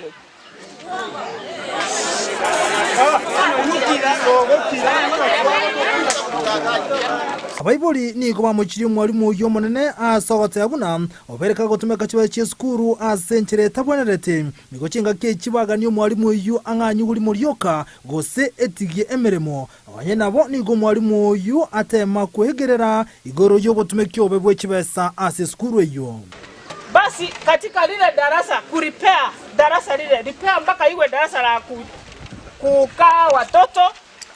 Abaiboli ni kuba muchiri mwalimu uyo monene asogote abuna obereka gotumeka chiba cheskuru asenchire tabwanerete niko chinga ke chibaga ni mwalimu uyu anganyu uri muryoka gose etigie emeremo abanye nabo ni go mwalimu uyu atema kwegerera igoro yo gotumekyo bebwe chibesa aseskuru eyo. Basi katika lile darasa kurepair darasa lile repair mpaka iwe darasa la kukaa watoto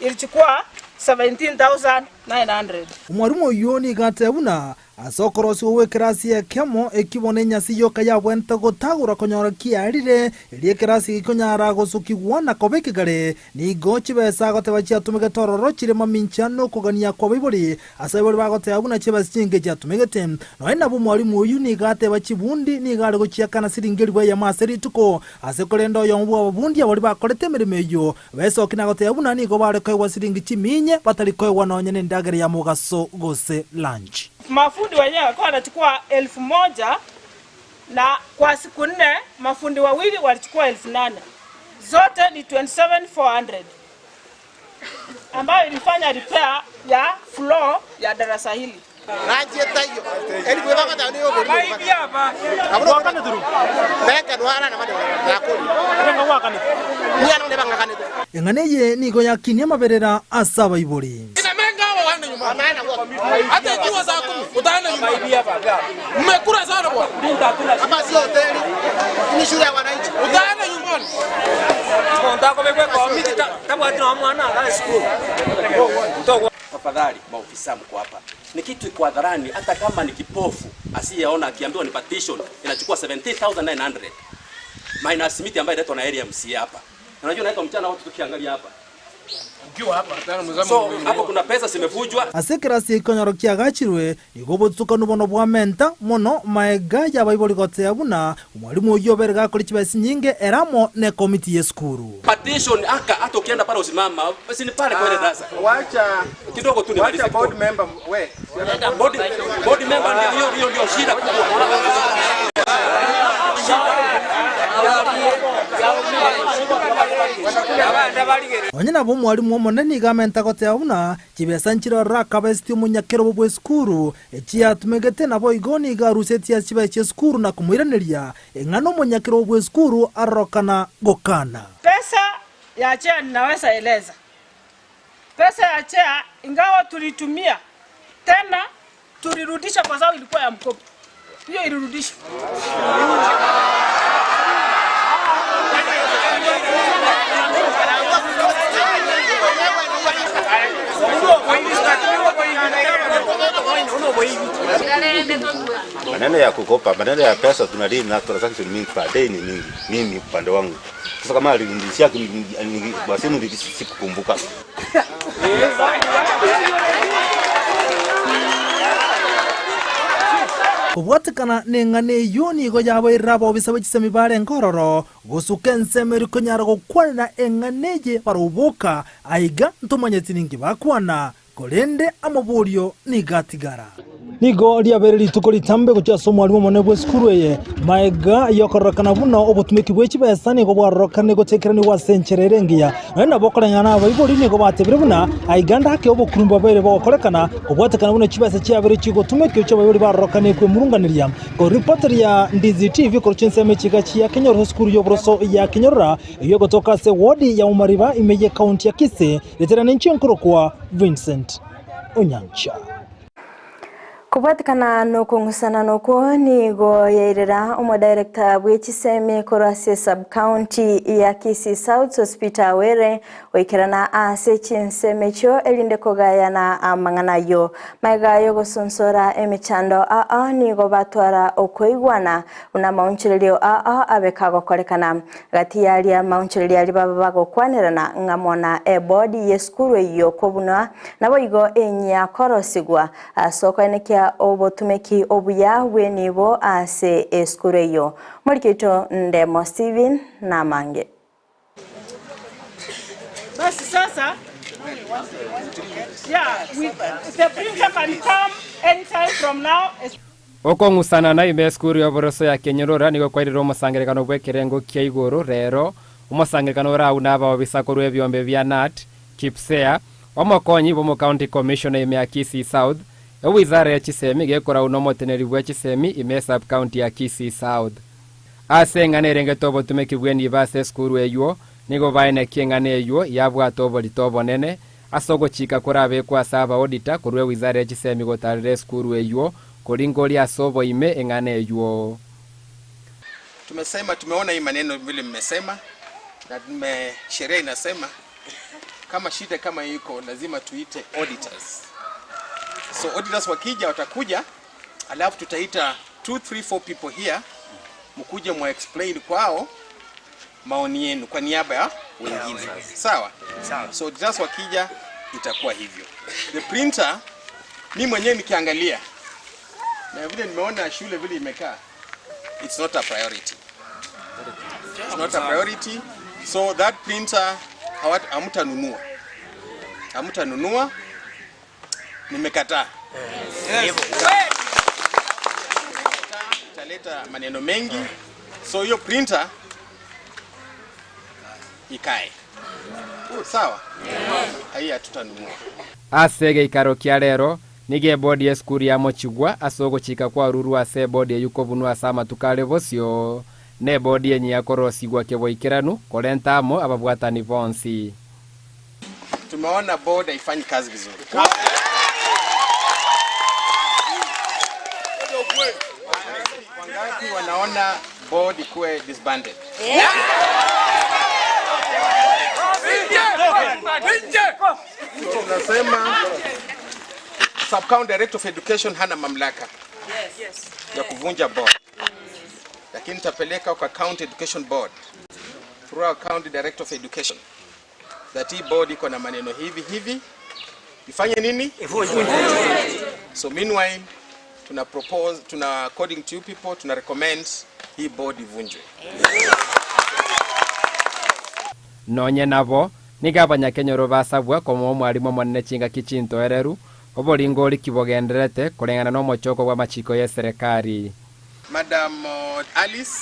ilichukua 17,900. Mwalimu uyu ni gatebuna asokorosi uwe kerasi ya kemo ekibone nyasi yoka ya wenta gotagura konyora kiarire elie kerasi ikonyara gosuki wana kobekigare ni gochi besa goteba chiatumege tororo chire maminchano kogania kwa Baiboli asaiboli bagotebuna chiba singe chiatumegete no ina bu mwalimu uyu ni gateba chibundi ni gare gochiakana siringeri bwa ya maseri tuko asekolendo yombu abundi aboli bakorete meremeyo beso kinagotebuna ni go bare koywa siringi chiminye batali koywa nonyene ndagere ya mugaso gose lunch. Mafundi wenyewe walikuwa wanachukua 1,000 na kwa siku 4 mafundi wawili walichukua 8,000. Zote ni 27,400. Ambayo ilifanya repair ya floor ya darasa hili. Enganeye ni go yakinia maberera asa Baiboli. Hata ikiwa saa 10 utaenda nyumbani. Mmekula sana bwana. Hapa sio hoteli. Ni shule ya wananchi. Utaenda nyumbani. Nataka wewe kwa mimi tabwa tuna mwana ala school. Tafadhali maofisa mko hapa. Ni kitu iko hadharani hata kama ni kipofu asiyeona akiambiwa ni partition inachukua 17,900. Minus miti ambayo inaitwa na area MCA hapa. Unajua naitwa mchana watu tukiangalia hapa. So hapo kuna pesa zimevujwa. Asekerasi ikonyoro kiagachirwe igobotsuka nubono bwa menta mono maega ya Baiboli gote abuna umwalimu uyo berega kuri kibasi nyinge eramo ne committee yeskuru. Partition aka hata ukienda pale usimama basi ni pale kwa ile darasa. Wacha kidogo tu ni wacha board member we. Board member ndio shida kubwa. Onyina bo mwalimu omoneni gamenta gote abuna kibesa nchiro rakabesti umunyakero bobwe skuru echia tumegete nabo igoni garuseti ya chiba skuru na kumwiraneria engano umunyakero bobwe skuru arokana gokana. Pesa ya chea ninaweza eleza. Pesa ya chea ingawa tulitumia tena tulirudisha kwa sababu ilikuwa ya mkopo. Hiyo ilirudisha. Maneno ya kukopa, maneno ya pesa tunadili na transaction mingi per day ni mingi. Mimi upande wangu. Sasa kama alirudishia kwa simu sikukumbuka. Kubwatikana nengane yoni go yabo irabo bisabe chisemi bare ngororo gosukense meriko nyarago kwana enganeje barubuka aiga ntumanye tiningi bakwana kolende amaburio ni gatigara. nigo liabereri tukolitambe kuchaso mwalimu monebwe skuru ye maega yokorokana buno obutumiki bwechi besa nigo bwarokane gotekerani wa senchererengia na bokoranyana abayibori nigo batebire buna aiganda hake obukurumba bere bokorekana obwatekana buno chibese chiabere chigo tumeke cyo bayibori barokane kwe murunganiria ko reporter ya Ndizi TV korchense mechiga chia Kenya skuru yobroso ya Kenyora iyo gotoka se wodi ya Umariba imeye county ya Kisii leterana nchinkoro kwa Vincent Onyancha. Kubatikana nuko ngusana nuko nigo yairira director bw'ekisemi korase sub county ya Kisii South Hospital were oikerana ase chinseme cho elinde kogayana amanganayo magayo gosonsora emichando nigo batwara okoigwana una maunchirelio abekago korekana gati yalia maunchirelio ali baba bagokwanirana ngamona ebodi yeskuru iyo kobuna nabo igo enya korosigwa soko eneke obotumeki obuya wenibo ase eskureyo Morikito Ndemo Steven na Mange. Basi sasa the printer can come anytime from now. Okongusana na imeskuru yoboroso ya Kenyora nigo kwairiro musangerekano bwekerengo kia igoro rero umusangerekano rauna aba bisakoru ebyombe bya NAT Kipsea omokonyi bomo county commissioner ya Kisii South wizara ya Chisemi gekora unomoteneri bwa Chisemi ime sub county ya Kisii South asengane rengetobo tumekibweni base skuru eyo nigo baine kiengane eyo yabwa tobo litobo nene asogo chika korabe kwa saba auditor kurwe wizara ya Chisemi gotarire skuru eyo kolingoli asobo ime engane eyo. Tumesema tumeona hii maneno vile mmesema na sheria inasema kama shida kama iko lazima tuite auditors. So auditors wakija watakuja alafu tutaita 2-3-4 people here mkuje mu explain kwao maoni yenu kwa niaba ya wengine. Sawa? So auditors wakija itakuwa hivyo. The printer mimi mwenyewe nikiangalia na vile nimeona shule vile imekaa, it's not a priority. It's not a priority. So that printer hamutanunua. Nimekataa. Italeta maneno mengi. So hiyo printer ikae. Sawa? Haya tutanunua. Asege ikaro kia rero nige bodi ya skuru ya mochigwa asogo chika kwa ruru ase bodi ya yukobunua sama tukale vosio ne bodi yenye ya korosigwa keboikiranu kolentamo ababwatani vonsi. Tumeona board haifanyi kazi vizuri. Wangapi wanaona board ikuwe disbanded? Tunasema Sub-County Director of Education hana mamlaka ya kuvunja board. Lakini tapeleka kwa County Education Board through our County Director of Education that hii board iko na maneno hivi ifanye nini? So meanwhile according to you people tuna recommend hii board ivunjwe. Nonye nabo nigabanya Kenyoro basabwa komo mwalimu monene chinga kichinto ereru obolingo likibogenderete kulengana no mochoko wa machiko ya serikali. Madam Alice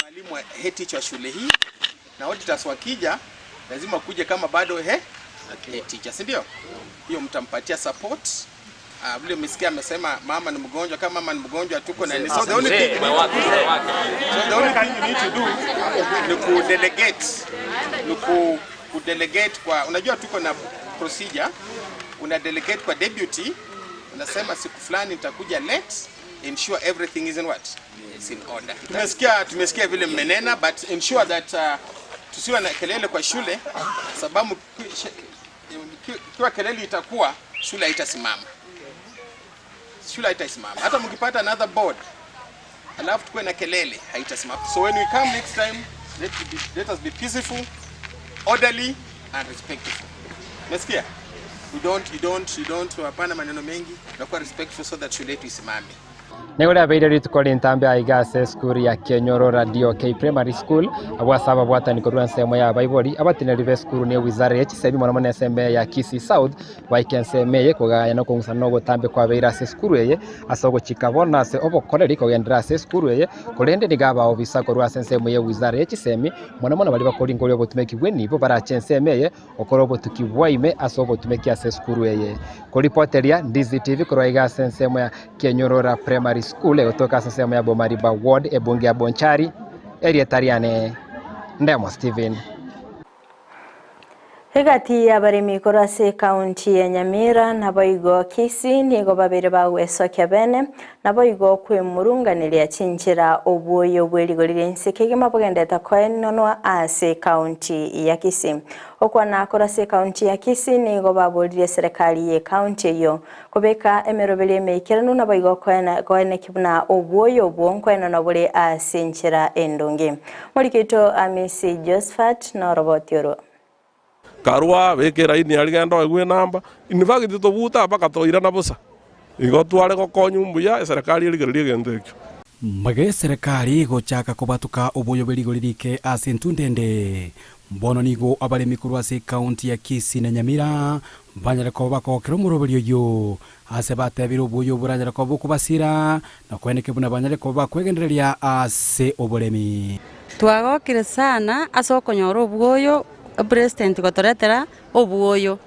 mwalimu head teacher shule hii na auditors wakija lazima kuje kama bado head teacher, si ndio? Hiyo mtampatia support. Vile msikia amesema mama ni mgonjwa, kama mama ni mgonjwa tuko na so the only thing you need to do ni kudelegate kwa, unajua tuko na procedure, una delegate kwa deputy, unasema siku fulani nitakuja late, ensure everything is in what? It's in order. Tumesikia vile mmenena, but ensure that tusiwe na kelele kwa shule, sababu kwa kelele itakuwa shule haitasimama. Hata mkipata another board alafu tukue na kelele haitasimama. So when we come next time, let us be peaceful, orderly and respectful. Umesikia? You don't hapana maneno mengi, na kuwa respectful so that shule yetu isimame. Negora beire ritukori ntambe aigase school ya Kenyoro Radio K Primary School abwasaba bwatani korwa nsemo ya baibori abatine rive school ne wizara ya chisebi mwana mwana SME ya Kisii South waikensemeye kugaya no kungusana no gutambe kwa beira se school ye asogo chikabona se obokoreri kogendera se school ye kolende nigaba obisa korwa nsemo ya wizara ya chisemi mwana mwana bali bakori ngori obotumeki bwenibo barachensemeye okoro botukibwaime asogo tumeki ya se school ye koripoteria Ndizi TV korwa igase nsemo ya Kenyoro Primary School kutoka sehemu ya Bomariba Ward ebunge ya Bonchari area Tariane Ndemo Steven. Hegati abarimi korase county ya Nyamira naboigo Kisii nigo babere bagweso kyabene naboigo kwemurunganiria chinjira obwoyo bwerigorire nsekege mabogendeta koenonwa ase county ya Kisii okwana korase county ya Kisii nigo baborire serikali ye county yo kobeka emerobele mekerano naboigo koene kibuna obwoyo bwonkwana nabure ase nchira endonge morikito amisi Josephat na robotioro karwa wekera ini aligenda egwe namba inivagiti tobuta baka toira na busa igo tware gokonyu mbuya serikali irigererie gendekyo mage serikali gochaka kobatuka oboyo berigorike asentu ndende mbono nigo abaremi kurwa se county ya Kisii na Nyamira banyara ko bakokero muroberio yo ase batebira oboyo buranyara ko bukubasira na kweneke buna banyara ko bakwegendereria ase oboremi twagokire sana asokonyora obwoyo president gotoretera obwoyo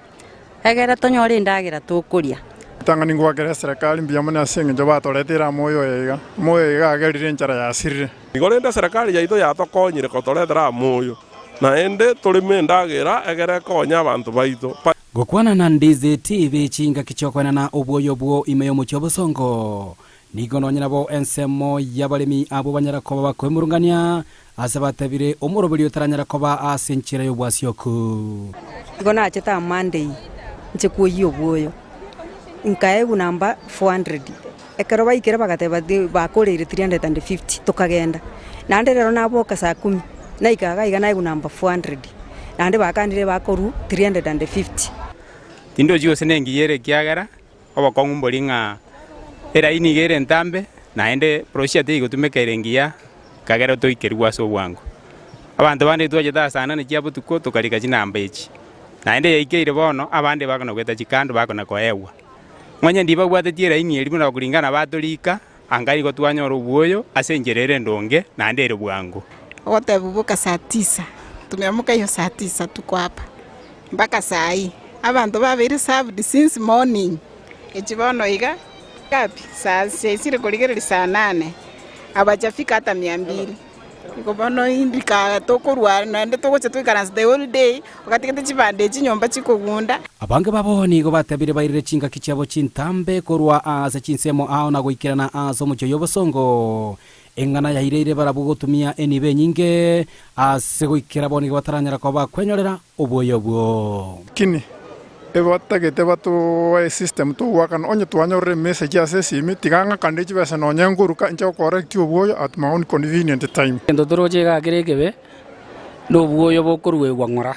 egera tonyore ndagira tukuria tangani ngwakira serikali mbiyamone asinge njo batoretera moyo ega agerire nchara ya sirire igorenda serikali yaito yatokonyire gotoretera moyo na ende tulime ndagira egere konya abantu baito gokwana na Ndizi TV chinga kichokwana na obwoyo bwo imeyo mucho bosongo nigono nyinabo ensemo yabaremi abo banyara ko bakwemurungania asabatabire omurobelio taranyara ko ba asenchira yo bwasioku igona cheta Monday nche kuyo bwoyo nkae namba 400 ekero baikera bagateba bakorere 350 tukagenda nande rero naboka saa 10 na ikaga igana namba 400 nande bakandire bakoru 350 tindo jio senengi yere kiagara obakongu mbolinga era inigere ntambe naende project igotumekerengia kagera toikerwa so bwangu abantu bande twajeta sana ne kiabu tuko tukalika chinamba echi naende yaikeire bono abande bakona gweta chikando bakona koewa mwanya ndiba gwatetiera inyeri buna kulingana batolika angari go twanyora obwoyo asenjerere ndonge naende ere bwangu otebubuka saa 9 tumeamuka hiyo saa 9 tuko hapa mpaka saa hii abantu babiri served since morning echibono iga kapi saa 6 kuligereri saa 8 abajafika hata 200 ikobono indika tokorwa naende togoche twikaranse the whole day okatikete chibande chinyomba chikogunda abange baboni go batabire bairire chinga kichabo chintambe korwa ase chinsemo ao na goikirana aso mucho yobosongo engana yahireire barabugotumia enibe nyinge ase goikira boni bataranyara ko bakwenyorera obwoyo bwo kini ebatagete batu system to wakan onye twanyorre message ase simi tiganga kande chibesa no nyanguruka ncho correct obwoyo at my own convenient time ndo doroje ga geregebe no bwoyo bokorwe gwangora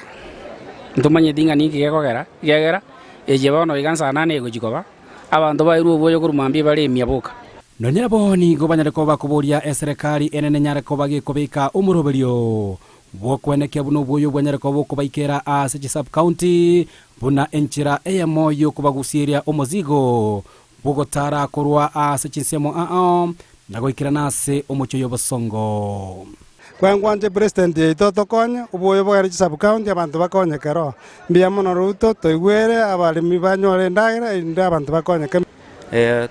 ntumanye dinga niki gegera ejeba no igansa nane gojikoba abantu bairu obwoyo kurumambie bale miaboka nonyera boni go banyare ko bakuboria serikali enene nyare ko bagikobika umuroberio bwokwenekia buno bwoyo bwanyare ko bokubaikera ase sub county buna enchira eyamoyo kubagusiria omozigo bugotara korwa ase chinsemo nagoikira nase omucho yobosongo kwangwanje president ito konya ubwoyo bwa sub county abantu bakonye kero mbiamono ruto toigwere abalimi banyore ndagira inda abantu bakonye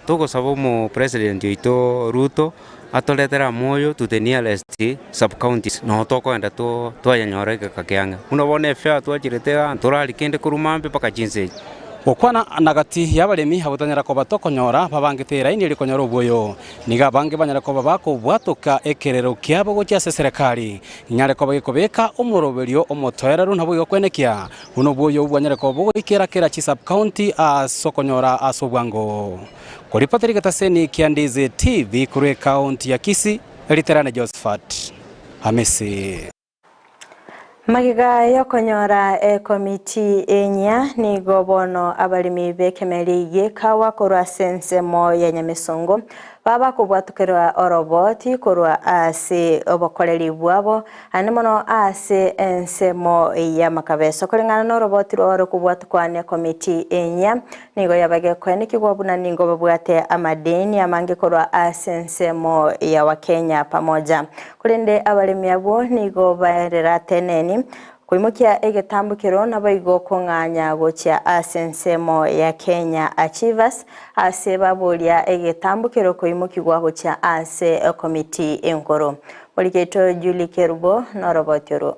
tugosaba mu president ito ruto atoletera moyo to the nearest sub counties no tokwenda twayanyoreka kakianga uno bone fair twajiretega turali kende kurumambe paka jinse okwana nagati yabaremi habutanyara ko batokonyora babangitera ini likonyora obwoyo niga bange banyara ko babako bwatoka ekerero kyabo gocha serikali nyare ko bagikobeka omoroberio omotoerero nabo yokwenekia uno bwoyo bwanyara ko bugikera kera sub county asokonyora asobwango Kuripoteri kataseni Ndizi TV kure county ya Kisii, Literana Josephat Hamisi. Magiga yokonyora komiti enya nigo bono abalimi bekemerige kawa korwa sensemo ya Nyamisongo baba kubwatukerwa oroboti korwa ase obokoreri bwabo anemono ase ensemo ya makabeso kolingana no roboti ro kubwatukwane komiti enya nigo yabage kwene kigwabuna ningo babwate amadeni amange korwa ase ensemo ya Wakenya pamoja kulinde abalimi abo nigo baerera teneni kuimukia egetambukiro nabaigo konganya gocha asensemo ya Kenya Achievers ase babulia egetambukiro kuimukigwa gocha ase komiti enkoro Moliketo Julie Kerubo na robotiro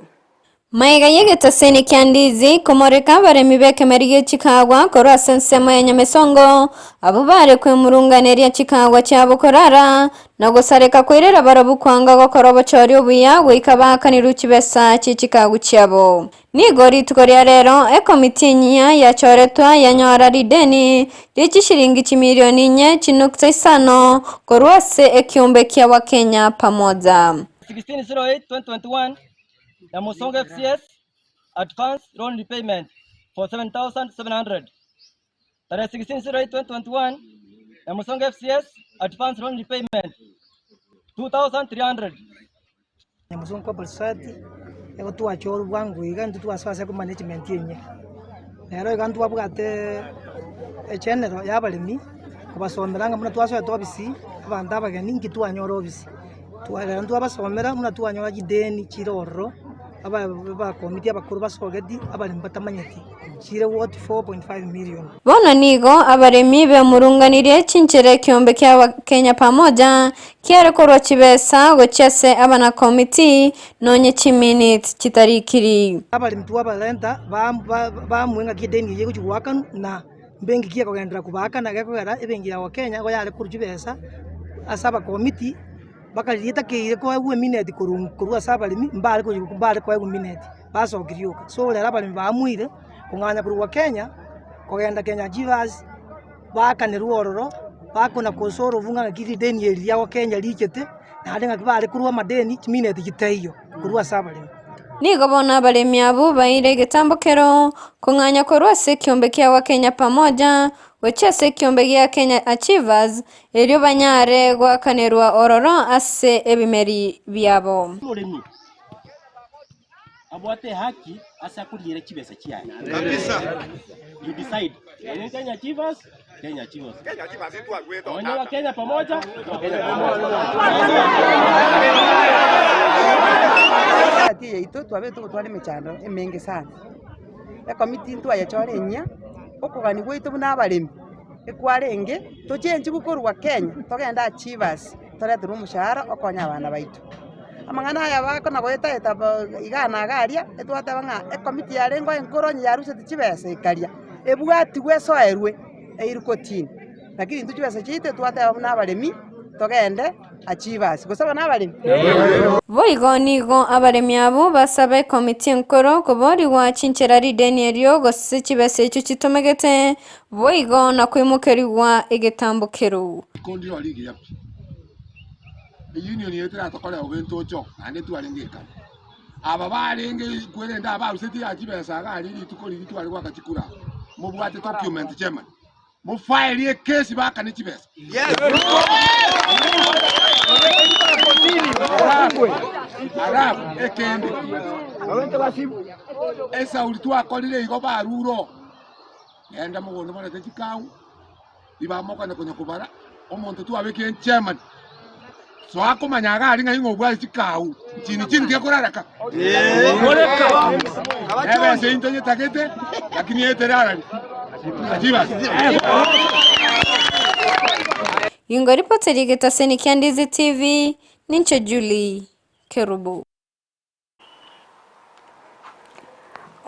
Maiga yegetaseni Ndizi komoreka baremi bekemerige chikagwa korwa sensemo ya Nyamisongo abo bare kwemurunganeria chikagwa cyabo korara no gusareka kwirera barabukwanga gokora bacori obuya gwikabakaniru kibesa cy'ikigwa cyabo nigori tukoria rero komiti nya yachoretwa yanyora rideni ry'ishiringi kimilioni 4.5 korwa se ekiombe kya Wakenya pamoja 16/08/2021 Nyamisongo FCS advance loan repayment for 7,700. Tarehe 16/08/2021 Nyamisongo FCS advance loan repayment 2,300. Nyamisongo kwa balsati ego tuachoro bwangu igantu tuasasa ku management yenye. Rero igantu babugate echenero yabalimi abasomeranga muna tuaso etobisi abanda abageni ngitu anyoro obisi. Tuarera ntu abasomera muna tuanyora gideni kiroro aba komiti abakuru basogedi abalimi batamanyeti kire what 4.5 million. Bono nigo abaremi be murunganire chinchere kiombe kya Kenya pamoja kiare korwa kibesa gochese abana komiti nonye chiminute kitarikiri. Abalimi tu abalenta ba mwenga kideni yego chwakanu na bengi kia kogendera kubakana gekogera ebengi ya Kenya go yale kurujibesa asaba komiti bakalita ke ko agu minute kurua sabalimi mbale ko agu minute baso kirioka so lera balimi bamuire kunganya kurua Kenya kogenda Kenya Achievers bakane ruororo bakona kosoro vunga kiri deni yeri ya Kenya likete na adenga kibale kurua madeni minute giteyo kurua sabalimi nigo bona abalimi abo baire getambokero kunganya korwa se kiombe kya Kenya pamoja wechese kiombe gya Kenya Achievers elio banyare gwakanerwa ororo ase ebimeri byabo abwate haki asa kurire kibesa kiyaye kabisa you decide Kenya Achievers Kenya Achievers tu agweta wanyo Kenya pamoja ati yeito twabetu twale mechando emenge sana komiti ntwa yachorenya okugani gwitu buna abalimi ekwarenge tochenji gukorwa Kenya togenda Achievers toretera umushahara okonya abana baitu amangana aya bakona goeta igana garia etwate banga komiti yarengo enkoronyi yaruse tikibesa ikaria ebwati gwesoerwe eirukotini lakini tukibesa chite twate buna abalimi togende Achievers gusaba nabalimi boigo nigo abalimi abo basabe komiti enkoro kobori wa chinchera rideni elio gose kibese cyo kitomegete boigo na kwimukeriwa egetambukero kondi oligi yapi union yetra tokole obento cho ande tualengeka aba balenge kwenda aba useti Achievers gali tukoli twali kwa kachikura mubwate document chairman mu file ye case baka ni kibesa yes Arab ekende abente basibu esa ulitu akolile igo baruro enda mugondo bana tekikau ibamoka ne konya kubara omonto tu abeke chairman so akomanya gali ngai ngobwa tikau chini ke kuraraka moleka ebe se intonye takete lakini eterara Achievers Yungo ripoteri getaseni Ndizi TV nincho Julie Kerubo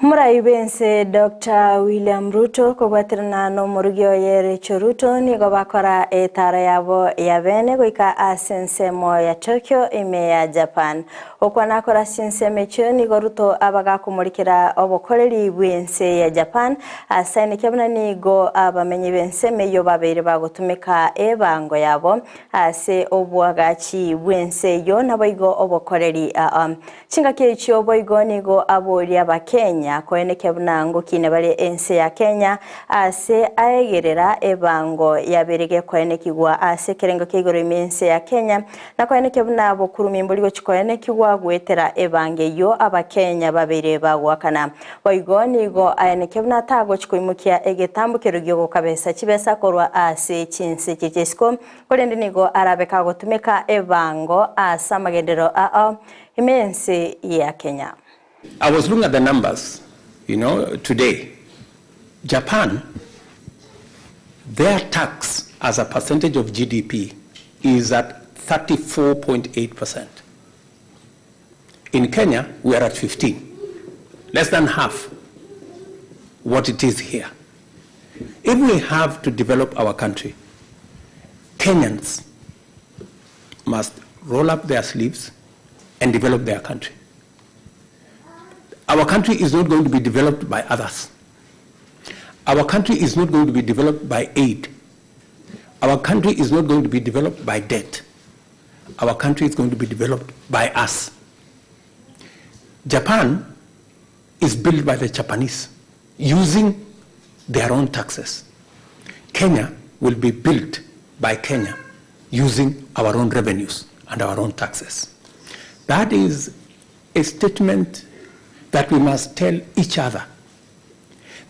Murai bense Dr. William Ruto kogwatirana no murugio yere Ruto nigo bakora etara yabo ya bene goika asensemo ya Tokyo ime ya Japan okwana kora sinseme cyo nigo Ruto abaga kumurikira obokoreri bwense ya Japan asane kyabana nigo abamenyi bense meyo babere bagotumika ebango yabo ase obwagachi bwense yo naboigo obokoreri chinga kyecho boigo nigo abori abakenya koeneke bunango kine bali ense ya Kenya ase aegerera ebango yaberege koenekigwa ase kerengo kigoro imense ya Kenya na koeneke bunabo kurumimbuligo chikoenekigwa gwetera ebange yo abakenya babere bagwakana boigo nigo aeneke bunatago chikoimukia egetambukero gyo kabesa chibesa korwa ase chinse chichesko kolende nigo arabeka gotumeka ebango asa magendero imense ya Kenya. I was looking at the numbers, today. Japan, their tax as a percentage of GDP is at 34.8%. In Kenya, we are at 15, less than half what it is here. If we have to develop our country, Kenyans must roll up their sleeves and develop their country. Our country is not going to be developed by others. Our country is not going to be developed by aid. Our country is not going to be developed by debt. Our country is going to be developed by us. Japan is built by the Japanese using their own taxes. Kenya will be built by Kenya using our own revenues and our own taxes. That is a statement that we must tell each other.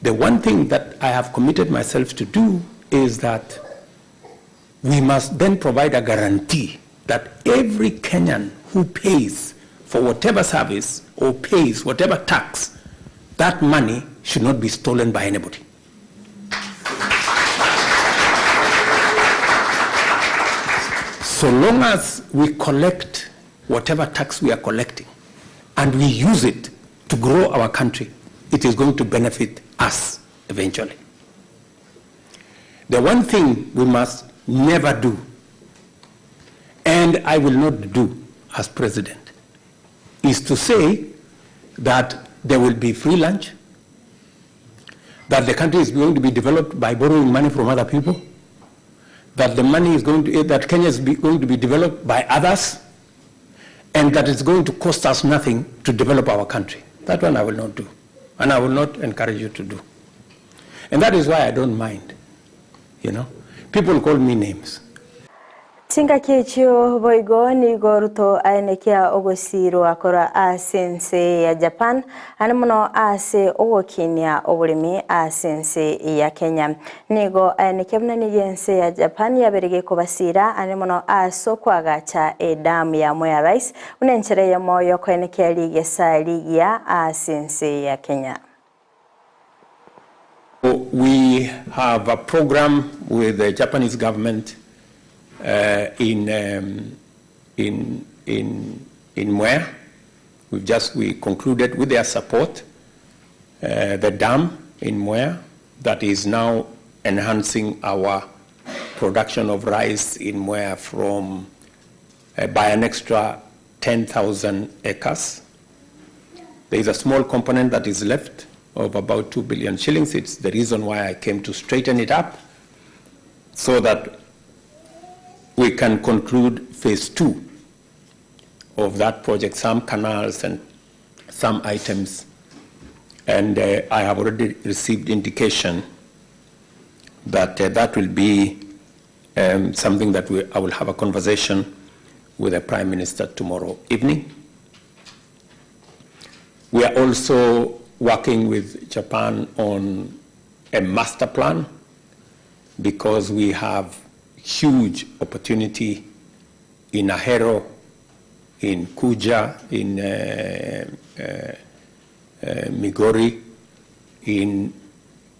The one thing that I have committed myself to do is that we must then provide a guarantee that every Kenyan who pays for whatever service or pays whatever tax, that money should not be stolen by anybody. So long as we collect whatever tax we are collecting and we use it to grow our country, it is going to benefit us eventually. The one thing we must never do, and I will not do as president, is to say that there will be free lunch, that the country is going to be developed by borrowing money from other people, that the money is going to, that Kenya is going to be developed by others, and that it's going to cost us nothing to develop our country. That one I will not do, and I will not encourage you to do. And that is why I don't mind, People call me names. Tinga kechio boigo ni Ruto aenekia ogosiro akora asense ya Japan animuno ase owokinia obulimi asense ya Kenya nigo aenekia mnani yense ya Japan yaberege kubasira animuno aso kwagacha edamu ya Mwea Rice unenchere ya moyo kwaenekia ligi ya asense ya Kenya. We have a program with the Japanese government in Mwea. We concluded with their support the dam in Mwea that is now enhancing our production of rice in Mwea from by an extra 10,000 acres. There is a small component that is left of about 2 billion shillings. It's the reason why I came to straighten it up so that we can conclude phase 2 of that project, some canals and some items. And I have already received indication that that will be something that I will have a conversation with the Prime Minister tomorrow evening. We are also working with Japan on a master plan because we have huge opportunity in Ahero, in Kuja, in Migori, in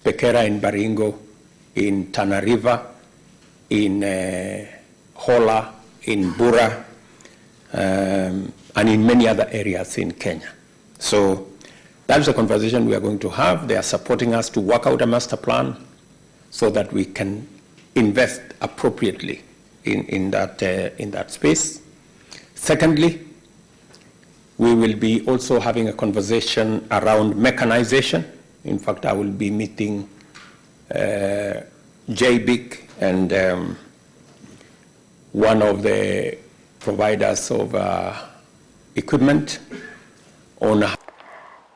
Pekera in Baringo, in Tana River, in Hola, in Bura, and in many other areas in Kenya. So That's the conversation we are going to have. They are supporting us to work out a master plan so that we can invest appropriately in that space. Secondly, we will be also having a conversation around mechanization. In fact, I will be meeting JBIC and one of the providers of equipment on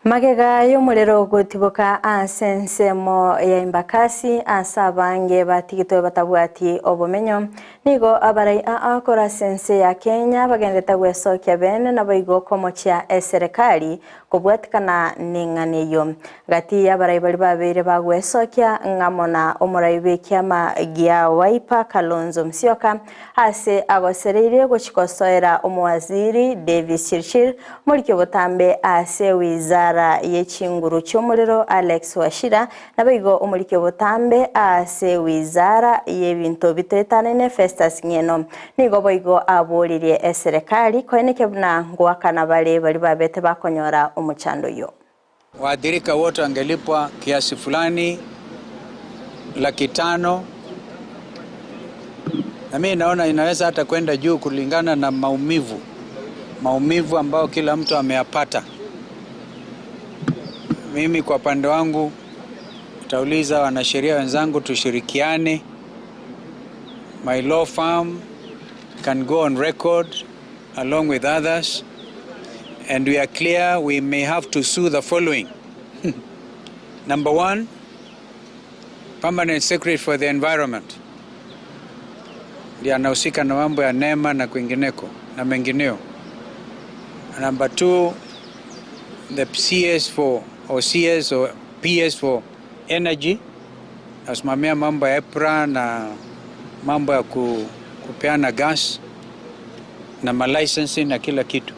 magega y'umuriro gutibuka ansensemo ya imbakasi ansabange batigito batabwati obumenyo nigo abarai akora sense ya Kenya bagendeta gwesokya bene naboigo komochya serikali kubwatikana ninganeyo gati y'abarai bali babere bagwesokya ngamona omurai bekyama gya Wiper Kalonzo Musyoka ase agosereire gochikosoera omuwaziri David Chirchir muri kyobotambe ase wizara yechinguru cy'umuriro Alex Washira nabigo umurike butambe ase wizara y'ebintu bitetanene Festus Ngeno nigo boigo aboliriye serikali koeneke buna ngwakana bali babete bakonyora umuchando yo waathirika wote wangelipwa kiasi fulani $500,000 na mimi naona inaweza hata kwenda juu kulingana na maumivu ambao kila mtu ameyapata. Mimi kwa pande wangu utauliza wanasheria wenzangu tushirikiane. My law firm can go on record along with others and we are clear we may have to sue the following. Number 1, Permanent Secretary for the Environment. Ndiye anahusika na mambo ya NEMA na kwingineko na mengineo. Number 2, the CS for or CS or PS for energy asimamia mambo ya EPRA na mambo ya kupeana gas na malicensing na kila kitu.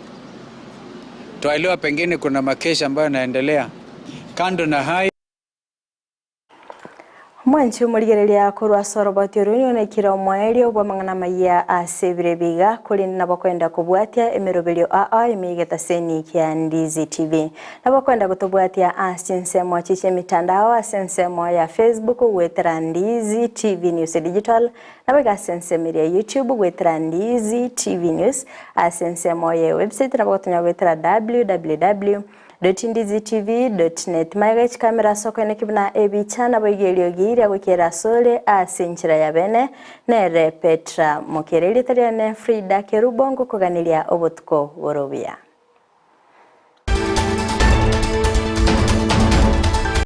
Tuelewa pengine kuna makesi ambayo yanaendelea kando na hayo. Mwanchi umurigereria kurwa soroboti runyo na kira omweli obwamangana maya asebire biga kuri nabakwenda kubwatia emerobelio imigeta seni kya Ndizi TV nabakwenda kutubwatia asinsemo chiche mitandao asensemo ya Facebook wetera Ndizi TV News Digital nabaga asensemo ya YouTube wetera Ndizi TV News asensemo ya website nabagotonya wetera www.ndizitv.net magach kamera soko nekibna ebichana boigelio gira gukera sole asinchira ya bene nere Petra Mukereri tariane Frida Kerubongo kuganilia obutuko worobia.